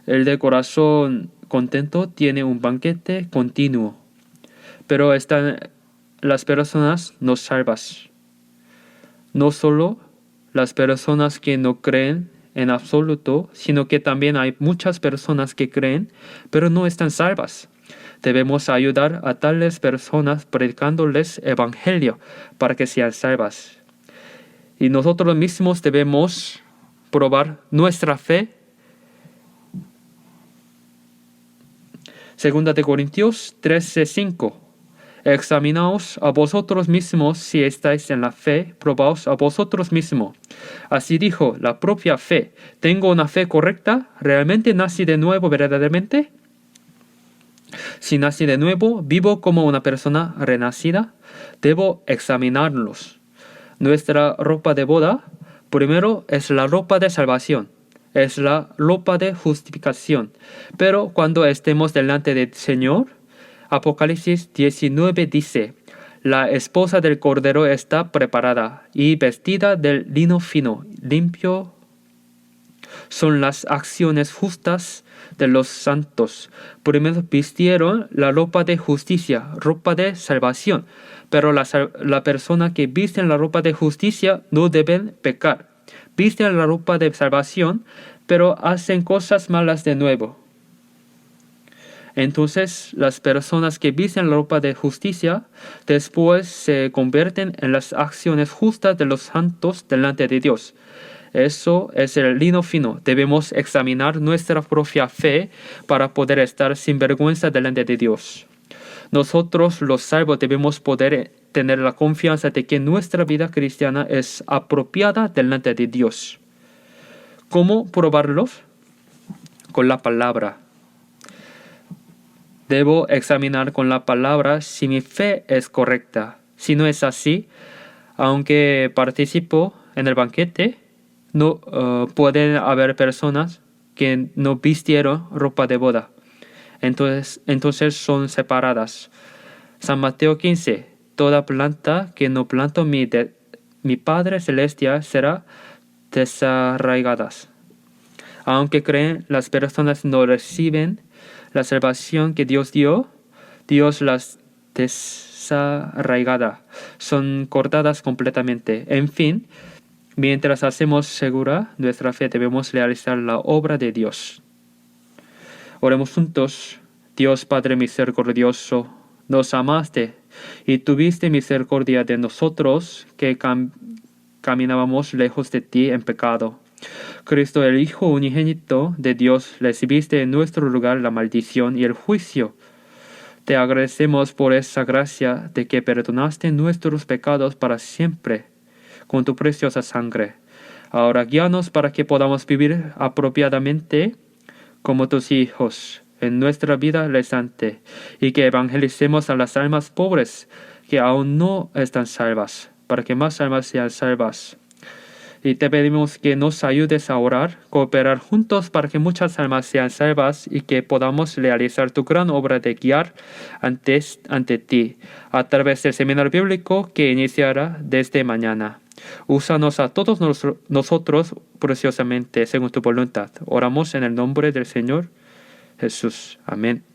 El de corazón contento tiene un banquete continuo, pero están las personas no salvas. No solo las personas que no creen en absoluto, sino que también hay muchas personas que creen, pero no están salvas. Debemos ayudar a tales personas predicándoles evangelio para que sean salvas. Y nosotros mismos debemos probar nuestra fe. Segunda de Corintios 13:5. Examinaos a vosotros mismos si estáis en la fe, probaos a vosotros mismos. Así dijo la propia fe. ¿Tengo una fe correcta? ¿Realmente nací de nuevo verdaderamente? Si nací de nuevo, vivo como una persona renacida. Debo examinarlos. Nuestra ropa de boda, primero, es la ropa de salvación. Es la ropa de justificación. Pero cuando estemos delante del Señor, Apocalipsis 19 dice, la esposa del Cordero está preparada y vestida de lino fino, limpio. Son las acciones justas de los santos. Primero vistieron la ropa de justicia, ropa de salvación. Pero la persona que viste la ropa de justicia no deben pecar. Visten la ropa de salvación, pero hacen cosas malas de nuevo. Entonces, las personas que visten la ropa de justicia después se convierten en las acciones justas de los santos delante de Dios. Eso es el lino fino. Debemos examinar nuestra propia fe para poder estar sin vergüenza delante de Dios. Nosotros, los salvos, debemos poder tener la confianza de que nuestra vida cristiana es apropiada delante de Dios. ¿Cómo probarlo? Con la palabra. Debo examinar con la palabra si mi fe es correcta. Si no es así, aunque participo en el banquete, no pueden haber personas que no vistieron ropa de boda. Entonces son separadas. San Mateo 15. Toda planta que no plantó mi Padre Celestial será desarraigada. Aunque creen, las personas no reciben la salvación que Dios dio, Dios las desarraigará. Son cortadas completamente. En fin, mientras hacemos segura nuestra fe, debemos realizar la obra de Dios. Oremos juntos. Dios Padre misericordioso, nos amaste y tuviste misericordia de nosotros que caminábamos lejos de ti en pecado. Cristo, el Hijo unigénito de Dios, recibiste en nuestro lugar la maldición y el juicio. Te agradecemos por esa gracia de que perdonaste nuestros pecados para siempre con tu preciosa sangre. Ahora guíanos para que podamos vivir apropiadamente como tus hijos en nuestra vida rezante y que evangelicemos a las almas pobres que aún no están salvas, para que más almas sean salvas. Y te pedimos que nos ayudes a orar, cooperar juntos para que muchas almas sean salvas y que podamos realizar tu gran obra de guiar ante ti a través del seminario bíblico que iniciará desde mañana. Úsanos a todos nosotros preciosamente según tu voluntad. Oramos en el nombre del Señor Jesús. Amén.